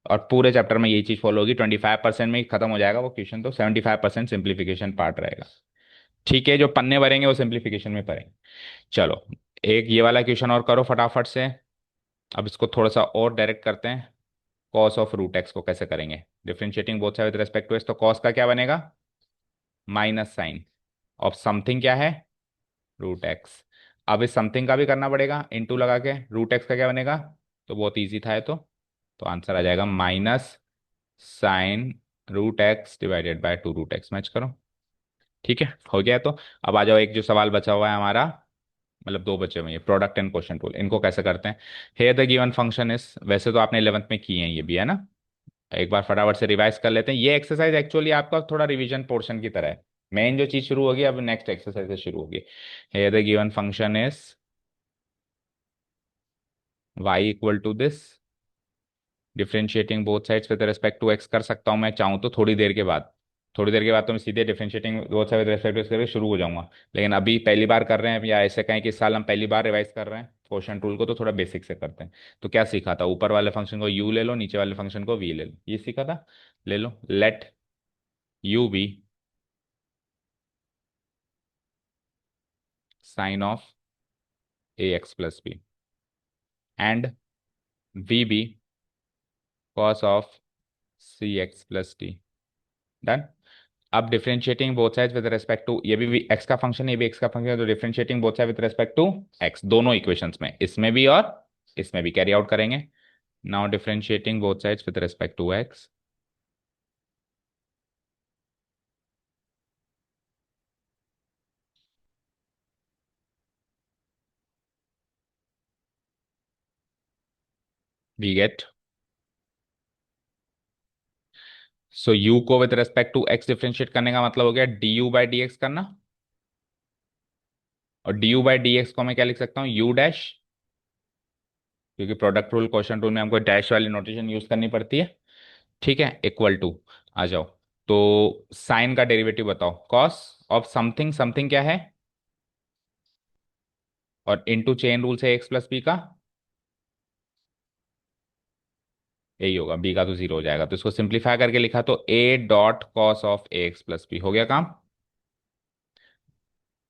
और पूरे चैप्टर में यही चीज फॉलो होगी, 25% में ही खत्म हो जाएगा वो क्वेश्चन, तो 75% सिंप्लीफिकेशन पार्ट रहेगा। ठीक है, जो पन्ने भरेंगे वो सिंप्लीफिकेशन में भरेंगे। चलो, एक ये वाला क्वेश्चन और करो फटाफट से। अब इसको थोड़ा सा और डायरेक्ट करते हैं। कॉस ऑफ रूट एक्स को कैसे करेंगे, differentiating both side with respect to x. तो कॉस का क्या बनेगा, माइनस साइन ऑफ समथिंग क्या है, रूट एक्स। अब इस समथिंग का भी करना पड़ेगा, इनटू लगा के रूट एक्स का क्या बनेगा। तो बहुत ईजी था ये तो आंसर आ जाएगा minus sine root x divided by two root x. Match करो। ठीक है, हो गया। तो अब आ जाओ, एक जो सवाल बचा हुआ है हमारा, मतलब दो बचे हुए हैं, प्रोडक्ट एंड क्वेश्चन टूल, इनको कैसे करते हैं। Here the given function is, वैसे तो आपने 11th में किए हैं ये भी, है ना। एक बार फटाफट से रिवाइज कर लेते हैं। ये एक्सरसाइज एक्चुअली आपका थोड़ा रिवीजन पोर्शन की तरह है। मेन जो चीज शुरू होगी अब नेक्स्ट एक्सरसाइज से शुरू होगी। Here the given function is y equal to this, differentiating both sides with respect to x कर सकता हूं मैं चाहूँ तो थोड़ी देर के बाद। थोड़ी देर के बाद तो मैं सीधे differentiating both side with respect to x करके शुरू हो जाऊंगा। लेकिन अभी पहली बार कर रहे हैं, या ऐसे कहें कि इस साल हम पहली बार रिवाइज कर रहे हैं क्वेश्चन टूल को, तो थोड़ा बेसिक से करते हैं। तो क्या सीखा था, ऊपर वाले फंक्शन को यू ले लो, नीचे वाले फंक्शन को वी ले लो, ये सीखा था। ले लो, let u be sine of a x plus b, and v be cos of c x plus d. Done. अब differentiating both sides with respect to, ये भी एक्स का फंक्शन है, ये भी एक्स का फंक्शन है, तो differentiating both side with respect to x, दोनों इक्वेशंस में, इसमें भी और इसमें भी कैरी आउट करेंगे। Now differentiating both sides with respect to x, we get, so u को with respect to x differentiate करने का मतलब हो गया d u by d x करना। और d u by d x को मैं क्या लिख सकता हूँ, यू डैश, क्योंकि प्रोडक्ट रूल क्वेश्चन रूल में हमको डैश वाली नोटेशन यूज करनी पड़ती है। ठीक है, इक्वल टू, आ जाओ। तो साइन का डेरिवेटिव बताओ, कॉस ऑफ समथिंग, समथिंग क्या है, और इनटू चेन रूल से एक्स प्लस बी का, यही होगा, बी का तो जीरो हो जाएगा। तो इसको सिंप्लीफाई करके लिखा तो a dot cos of a x plus b, हो गया काम।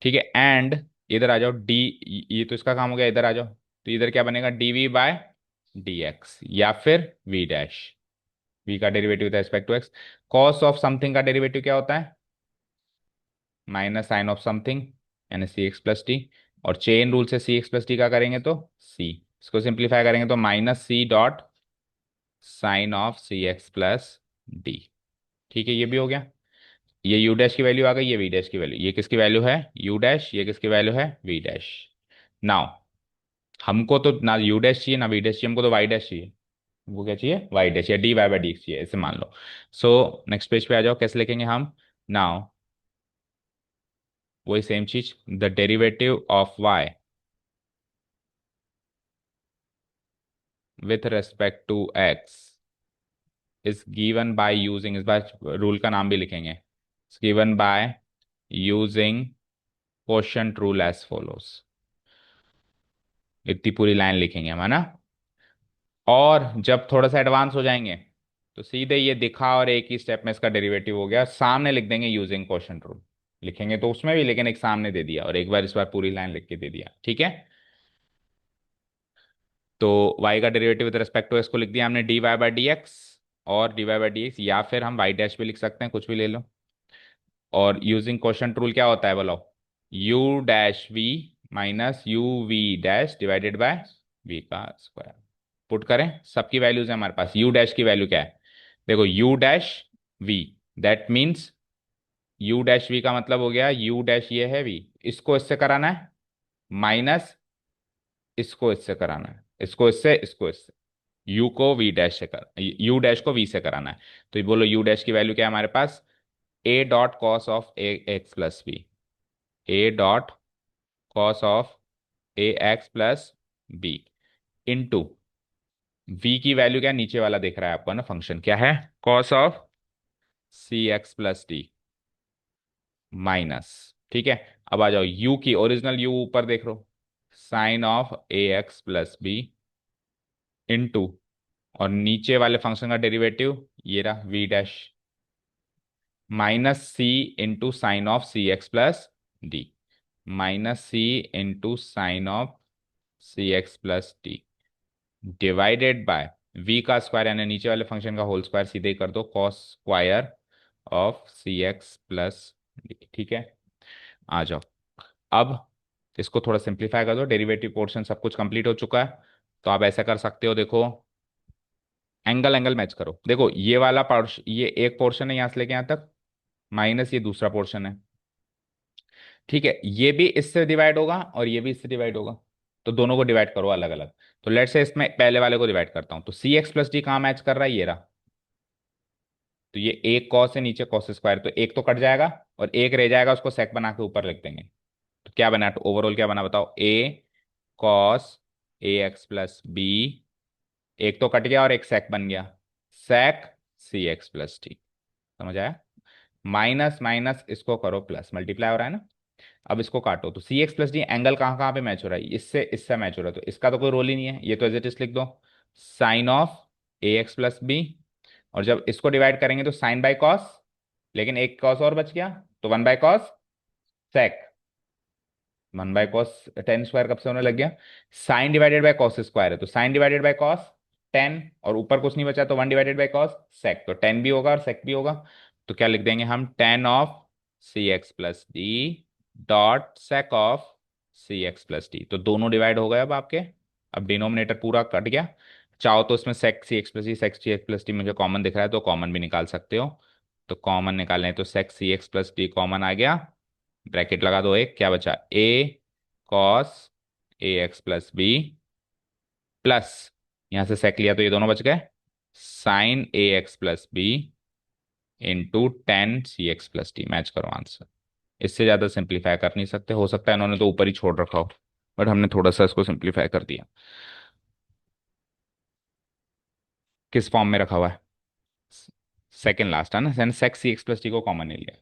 ठीक है, एंड इधर आ जाओ डी, ये तो इसका काम हो गया, इधर आ जाओ। तो इधर क्या बनेगा, d v by d x, या फिर वी डैश, वी का derivative with respect to x. Cos of something का डेरिवेटिव क्या होता है, माइनस साइन ऑफ समथिंग, यानी सी एक्स प्लस टी। और चेन रूल से सी एक्स प्लस टी का करेंगे तो सी, इसको सिंप्लीफाई करेंगे तो minus c dot sine of c x plus d. ठीक है, ये भी हो गया। ये यू डैश की वैल्यू आ गई, ये वी डैश की वैल्यू, ये किसकी वैल्यू है, यू डैश, ये किसकी वैल्यू है, वी डैश। नाउ हमको तो ना यू डैश चाहिए ना वी डैश चाहिए, हमको तो वाई डैश चाहिए। वो क्या चाहिए, वाई डैश, या डी वाई बाई डी चाहिए, ऐसे मान लो। सो नेक्स्ट पेज पे आ जाओ, कैसे लिखेंगे हम। नाउ वही सेम चीज, the derivative of y with respect to x is given by using, इस बार रूल का नाम भी लिखेंगे, given by using quotient rule as follows. इतनी पूरी लाइन लिखेंगे हम, है ना। और जब थोड़ा सा एडवांस हो जाएंगे तो सीधे ये दिखा और एक ही स्टेप में इसका डेरिवेटिव हो गया, सामने लिख देंगे यूजिंग क्वोशंट रूल। लिखेंगे तो उसमें भी, लेकिन एक सामने दे दिया और एक बार इस बार पूरी लाइन लिख के दे दिया, ठीक है। तो y का derivative with respect to x को लिख दिया हमने dy बाई डी एक्स, और dy बाई डी एक्स, या फिर हम y डैश भी लिख सकते हैं, कुछ भी ले लो। और यूजिंग क्वोशंट रूल क्या होता है बोलो, u dash v minus u v dash divided by v का स्क्वायर। पुट करें, सबकी वैल्यूज है हमारे पास। u डैश की वैल्यू क्या है, देखो u dash v, that means u dash v का मतलब हो गया u डैश ये है v, इसको इससे कराना है, माइनस इसको इससे कराना है, इसको इससे u को v डैश से कर, u डैश को v से कराना है। तो ये बोलो u डैश की वैल्यू क्या है हमारे पास, a dot cos of a x plus b, a dot cos of a x plus b into v की वैल्यू क्या है, नीचे वाला दिख रहा है आपको ना फंक्शन, क्या है, cos of c x plus d minus, ठीक है। अब आ जाओ u की, ओरिजिनल u ऊपर देख लो, sine of a x plus b into, और नीचे वाले फंक्शन का डेरिवेटिव ये रहा v dash, minus c into sine of c x plus d, minus c into sine of c x plus d divided by v का square यानी नीचे वाले फंक्शन का होल स्क्वायर, सीधे ही कर दो cos square of c x plus d, ठीक है। आ जाओ, अब इसको थोड़ा सिंप्लीफाई कर दो, डेरिवेटिव पोर्शन सब कुछ कंप्लीट हो चुका है। तो आप ऐसा कर सकते हो, देखो एंगल एंगल मैच करो, देखो ये वाला पोर्शन, ये एक पोर्शन है यहाँ से लेके यहाँ तक, माइनस ये दूसरा पोर्शन है, ठीक है। ये भी इससे डिवाइड होगा और ये भी इससे डिवाइड होगा, तो दोनों को डिवाइड करो अलग अलग। तो लेट से इसमें पहले वाले को डिवाइड करता हूं, तो सी एक्स प्लस डी कहाँ मैच कर रहा है, ये रहा। तो ये एक कॉस है, नीचे कॉस स्क्वायर, तो एक तो कट जाएगा और एक रह जाएगा, उसको सेक बना के ऊपर लिख देंगे। तो क्या बना, तो ओवरऑल क्या बना बताओ, ए cos a x plus B, एक तो कट गया और एक सेक बन गया, सेक सी एक्स प्लस टी, समझ आया। माइनस माइनस इसको करो प्लस, मल्टीप्लाई हो रहा है ना। अब इसको काटो, तो सी एक्स प्लस डी एंगल कहाँ कहाँ पे मैच हो रहा है, इससे इससे मैच हो रहा है, तो इसका तो कोई रोल ही नहीं है, ये तो एज इट इज लिख दो, sine of a x plus b, और जब इसको डिवाइड करेंगे तो साइन बाय कॉस, लेकिन एक कॉस और बच गया, तो one by cos sec, one by cos tan square कब से होने लग गया, sine divided by cos square है, तो sine divided by cos tan, और ऊपर कुछ नहीं बचा तो one divided by cos sec, तो टेन भी होगा और सेक भी होगा। तो क्या लिख देंगे हम, tan of c x plus d dot sec of c x plus d, तो दोनों डिवाइड हो गए अब आपके। अब डिनोमिनेटर पूरा कट गया, चाहो तो इसमें सेक सी एक्स प्लस डी, सेक सी एक्स प्लस डी मुझे कॉमन दिख रहा है तो कॉमन भी निकाल सकते हो। तो कॉमन निकालें तो sec c x plus d common आ गया, ब्रैकेट लगा दो, एक क्या बचा, a cos a x plus b plus, यहां से सेक लिया तो ये दोनों बच गए, sine a x plus b into tan c x plus d, match करो आंसर। इससे ज्यादा सिंप्लीफाई कर नहीं सकते, हो सकता है इन्होंने तो ऊपर ही छोड़ रखा हो, बट हमने थोड़ा सा इसको सिंप्लीफाई कर दिया। किस फॉर्म में रखा हुआ है, सेकंड लास्ट है ना, सेक सी एक्स प्लस डी को कॉमन नहीं लिया,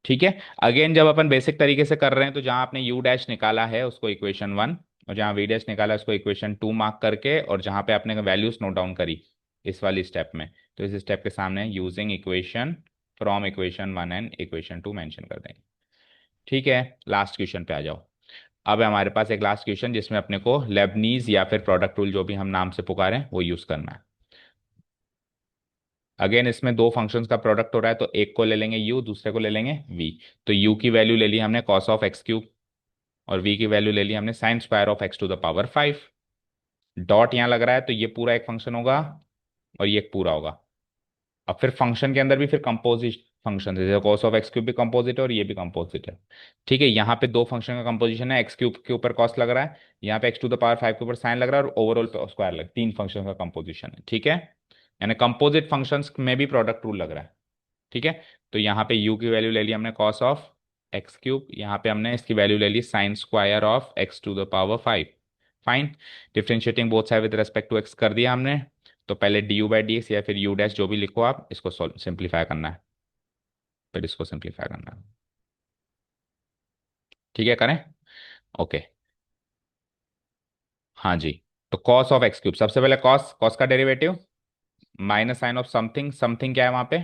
ठीक है। अगेन जब अपन बेसिक तरीके से कर रहे हैं तो जहां आपने यू डैश निकाला है उसको इक्वेशन वन, और जहां वी डैश निकाला है उसको इक्वेशन टू मार्क करके, और जहां पे आपने वैल्यूज नोट डाउन करी इस वाली स्टेप में, तो इस स्टेप के सामने using equation from equation one and equation two mention कर देंगे, ठीक है। लास्ट क्वेश्चन पे आ जाओ। अब है हमारे पास एक लास्ट क्वेश्चन जिसमें अपने को लेबनीज या फिर प्रोडक्ट रूल जो भी हम नाम से पुकारें वो यूज करना है। अगेन इसमें दो फंक्शंस का प्रोडक्ट हो रहा है, तो एक को ले लेंगे u, दूसरे को ले लेंगे v। तो u की वैल्यू ले ली हमने cos ऑफ एक्स क्यूब, और v की वैल्यू ले ली हमने sine square of x to the power five. Dot यहाँ लग रहा है तो ये पूरा एक फंक्शन होगा और ये एक पूरा होगा। अब फिर फंक्शन के अंदर भी फिर कंपोजिट फंक्शन है, जैसे cos ऑफ एक्स क्यूब भी कंपोजिट है और ये भी कंपोजिट है, ठीक है। यहाँ पे दो फंक्शन का कंपोजिशन है, एक्स क्यूब के ऊपर कॉस लग रहा है, यहाँ पे x to the power five के ऊपर साइन लग रहा है, और ओवरऑल पे स्क्वायर लग, तीन फंक्शन का कंपोजिशन है, ठीक है। यानी कंपोजिट फंक्शंस में भी प्रोडक्ट रूल लग रहा है, ठीक है। तो यहाँ पे u की वैल्यू ले ली हमने cos ऑफ एक्स क्यूब, यहाँ पे हमने इसकी वैल्यू ले ली sine square of x to the power 5। Fine. Differentiating both side with respect to x कर दिया हमने। तो पहले d u by d x या फिर यू डैश जो भी लिखो आप, इसको सिंप्लीफाई करना है, फिर इसको सिंप्लीफाई करना है। ठीक है, करें। ओके। हाँ जी। तो कॉस ऑफ एक्स क्यूब, सबसे पहले कॉस, कॉस का derivative minus sine of something, something क्या है वहां पे,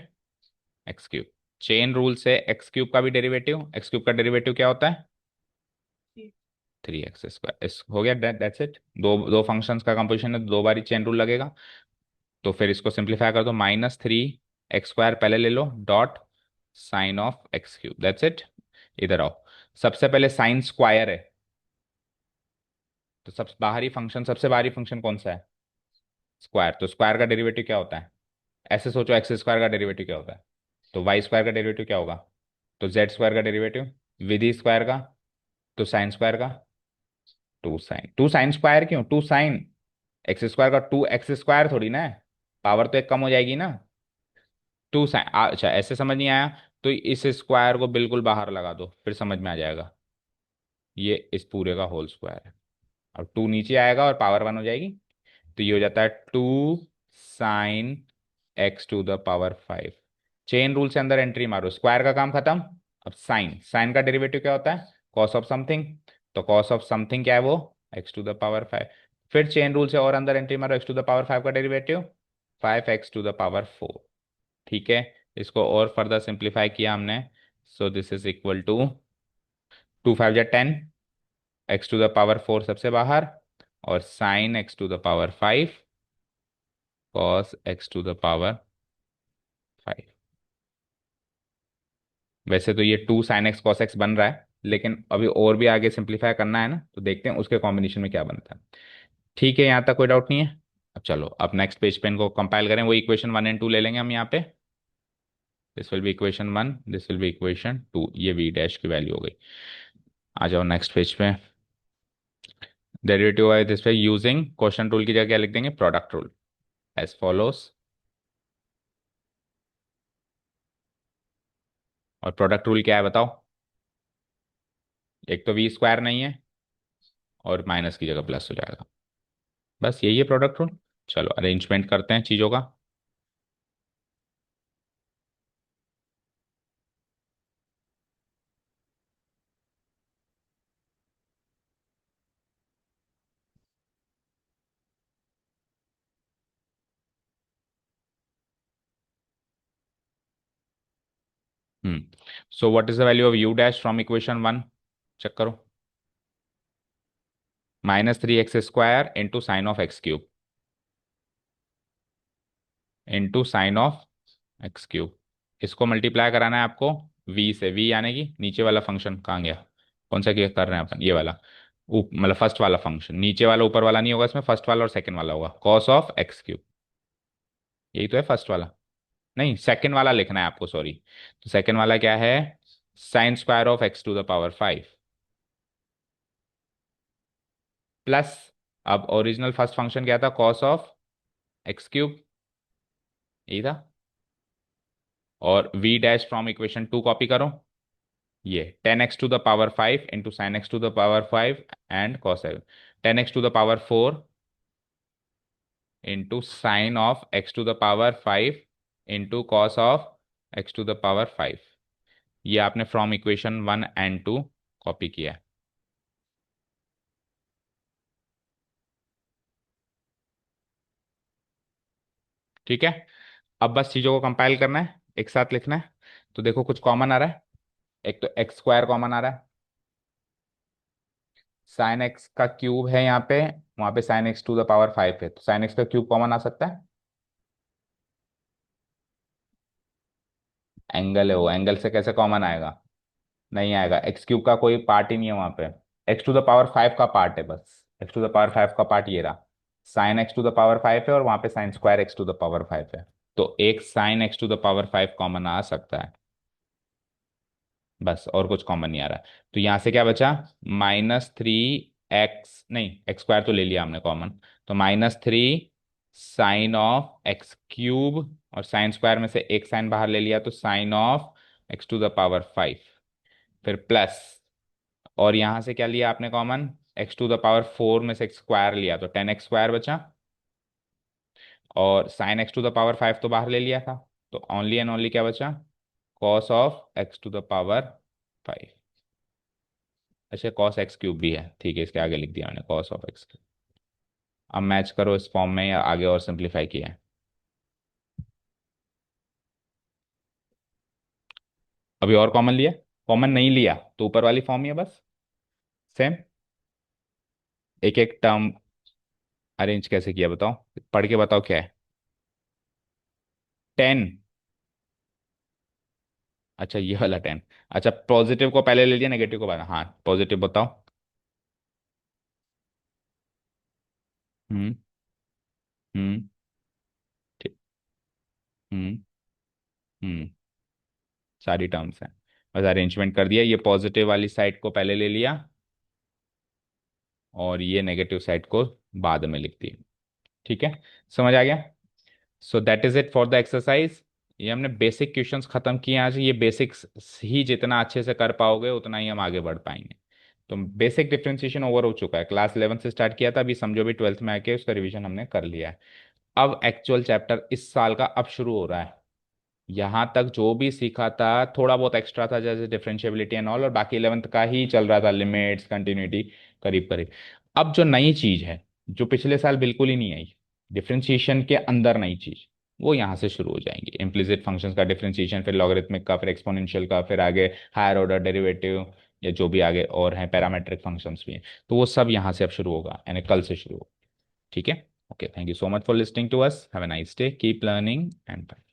एक्स क्यूब। चेन रूल से एक्स क्यूब का भी डेरिवेटिव, एक्स क्यूब का डेरिवेटिव क्या होता है, 3x²। इस हो गया, दैट्स इट। दो दो फंक्शंस का कंपोजिशन है, दो बारी चेन रूल लगेगा। तो फिर इसको सिंप्लीफाई कर दो, -3x² पहले ले लो, dot sine of x cube, that's it. इधर आओ। सबसे पहले साइन स्क्वायर है, तो सबसे बाहरी फंक्शन कौन सा है, स्क्वायर। तो स्क्वायर का डेरिवेटिव क्या होता है, ऐसे सोचो, x² का डेरिवेटिव क्या होता है, तो y² का डेरिवेटिव क्या होगा, तो z² का डेरिवेटिव विधि स्क्वायर का, तो साइन स्क्वायर का, टू साइन स्क्वायर क्यों, टू साइन x² का, 2x² थोड़ी ना है, पावर तो एक कम हो जाएगी ना। टू साइन, अच्छा ऐसे समझ नहीं आया, तो इस स्क्वायर को बिल्कुल बाहर लगा दो, फिर समझ में आ जाएगा। ये इस पूरे का होल स्क्वायर है। अब टू नीचे आएगा और पावर 1 हो जाएगी, तो ये हो जाता है 2 sin x⁵ चेन रूल से अंदर एंट्री मारो, स्क्वायर का काम खत्म। अब साइन, साइन का डेरिवेटिव क्या होता है, कॉस ऑफ समथिंग। तो कॉस ऑफ समथिंग क्या है वो, x⁵ फिर चेन रूल से और अंदर एंट्री मारो, x⁵ का डेरिवेटिव 5x⁴। ठीक है। इसको और फर्दर सिंप्लीफाई किया हमने, so this is equal to 2 5 10, x⁴ सबसे बाहर, और साइन x⁵ कॉस x⁵ वैसे तो ये 2 sin x cos x बन रहा है, लेकिन अभी और भी आगे सिंप्लीफाई करना है ना, तो देखते हैं उसके कॉम्बिनेशन में क्या बनता है। ठीक है, यहाँ तक कोई डाउट नहीं है। अब चलो, अब नेक्स्ट पेज पे इनको कंपाइल करें, वो इक्वेशन 1 एंड 2 ले लेंगे हम यहाँ पे। This will be equation 1, this will be equation 2, ये v डैश की वैल्यू हो गई। आ जाओ नेक्स्ट पेज पे। डेरिवेटिव है दिस पे, यूजिंग क्वेश्चन रूल की जगह क्या लिख देंगे, प्रोडक्ट रूल एज फॉलोस। और प्रोडक्ट रूल क्या है बताओ, एक तो v² नहीं है, और माइनस की जगह प्लस हो जाएगा, बस यही है प्रोडक्ट रूल। चलो अरेंजमेंट करते हैं चीज़ों का। So what is the value of u dash from equation 1, check करो। -3x² into sine of x cube, into sine of x cube. इसको मल्टीप्लाई कराना है आपको v से, v यानी कि नीचे वाला फंक्शन कहाँ गया, कौन सा क्या कर रहे हैं अपन, ये वाला, मतलब फर्स्ट वाला फंक्शन, नीचे वाला ऊपर वाला नहीं होगा इसमें, फर्स्ट वाला और सेकंड वाला होगा, कॉस ऑफ एक्स क्यूब। यही तो है फर्स्ट वाला, नहीं सेकंड वाला लिखना है आपको, सॉरी। तो सेकंड वाला क्या है, sign square of x⁵ plus, अब ओरिजिनल फर्स्ट फंक्शन क्या था, कॉस ऑफ एक्स क्यूब, यही था। और v dash from equation 2 copy करो, ये 10x⁵ into sine x⁵ and cos 10x⁴ into sine of x⁵ into cos of x⁵। ये आपने फ्रॉम इक्वेशन 1 एंड 2 कॉपी किया है। ठीक है। अब बस चीज़ों को कंपाइल करना है, एक साथ लिखना है। तो देखो कुछ कॉमन आ रहा है, एक तो x² कॉमन आ रहा है, साइन एक्स का क्यूब है यहाँ पे, वहां पे साइन x⁵ है, तो साइन एक्स का क्यूब कॉमन आ सकता है। एंगल है वो, एंगल से कैसे कॉमन आएगा, नहीं आएगा, x³ का कोई पार्ट ही नहीं है वहां पे, x⁵ का पार्ट है बस, x⁵ का पार्ट ये रहा, साइन x⁵ है और वहां पे साइन स्क्वायर x⁵ है, तो एक साइन x⁵ कॉमन आ सकता है, बस और कुछ कॉमन नहीं आ रहा। तो यहां से क्या बचा, -3x, नहीं x² तो ले लिया हमने कॉमन, तो -3 साइन ऑफ x³ और साइन स्क्वायर में से एक साइन बाहर ले लिया, तो साइन ऑफ x⁵ फिर प्लस, और यहां से क्या लिया आपने कॉमन, x⁴ में से x² लिया तो 10x² बचा, और sin x⁵ तो बाहर ले लिया था, तो ओनली एंड ओनली क्या बचा, cos ऑफ x⁵ अच्छा cos x³ भी है, ठीक है, इसके आगे लिख दिया मैंने cos ऑफ x। अब मैच करो इस फॉर्म में या आगे और सिंप्लीफाई किया है। अभी और कॉमन लिया, कॉमन नहीं लिया तो ऊपर वाली फॉर्म ही है बस, सेम। एक एक टर्म अरेंज कैसे किया बताओ, पढ़ के बताओ क्या है। 10, अच्छा ये वाला 10, अच्छा पॉजिटिव को पहले ले लिया नेगेटिव को बाद, हाँ पॉजिटिव बताओ। हम्म। हम्म। ठीक। हम्म। हम्म। सारी टर्म्स हैं, बस अरेंजमेंट कर दिया, ये पॉजिटिव वाली साइड को पहले ले लिया और ये नेगेटिव साइड को बाद में लिख दिया। ठीक है, समझ आ गया। So that is it for the exercise. ये हमने बेसिक क्वेश्चंस खत्म किए आज, ये बेसिक्स ही जितना अच्छे से कर पाओगे उतना ही हम आगे बढ़ पाएंगे। तो बेसिक डिफरेंशिएशन ओवर हो चुका है, क्लास 11 से स्टार्ट किया था, अभी समझो भी 12th में आके उसका रिवीजन हमने कर लिया है। अब एक्चुअल चैप्टर इस साल का अब शुरू हो रहा है। यहाँ तक जो भी सीखा था थोड़ा बहुत एक्स्ट्रा था, जैसे डिफरेंशिएबिलिटी एंड ऑल, और बाकी 11th का ही चल रहा था, लिमिट्स कंटिन्यूटी करीब करीब। अब जो नई चीज है, जो पिछले साल बिल्कुल ही नहीं आई, डिफरेंशिएशन के अंदर नई चीज, वो यहाँ से शुरू हो जाएंगी। इम्प्लिसिट फंक्शंस का डिफरेंशिएशन, फिर लॉगरिथमिक का, फिर एक्सपोनेंशियल का, फिर आगे हायर ऑर्डर डेरिवेटिव, या जो भी आगे और हैं पैरामेट्रिक फंक्शंस भी हैं, तो वो सब यहाँ से अब शुरू होगा, यानी कल से शुरू होगा। ठीक है, okay, thank you so much for listening to us, have a nice day, keep learning and bye.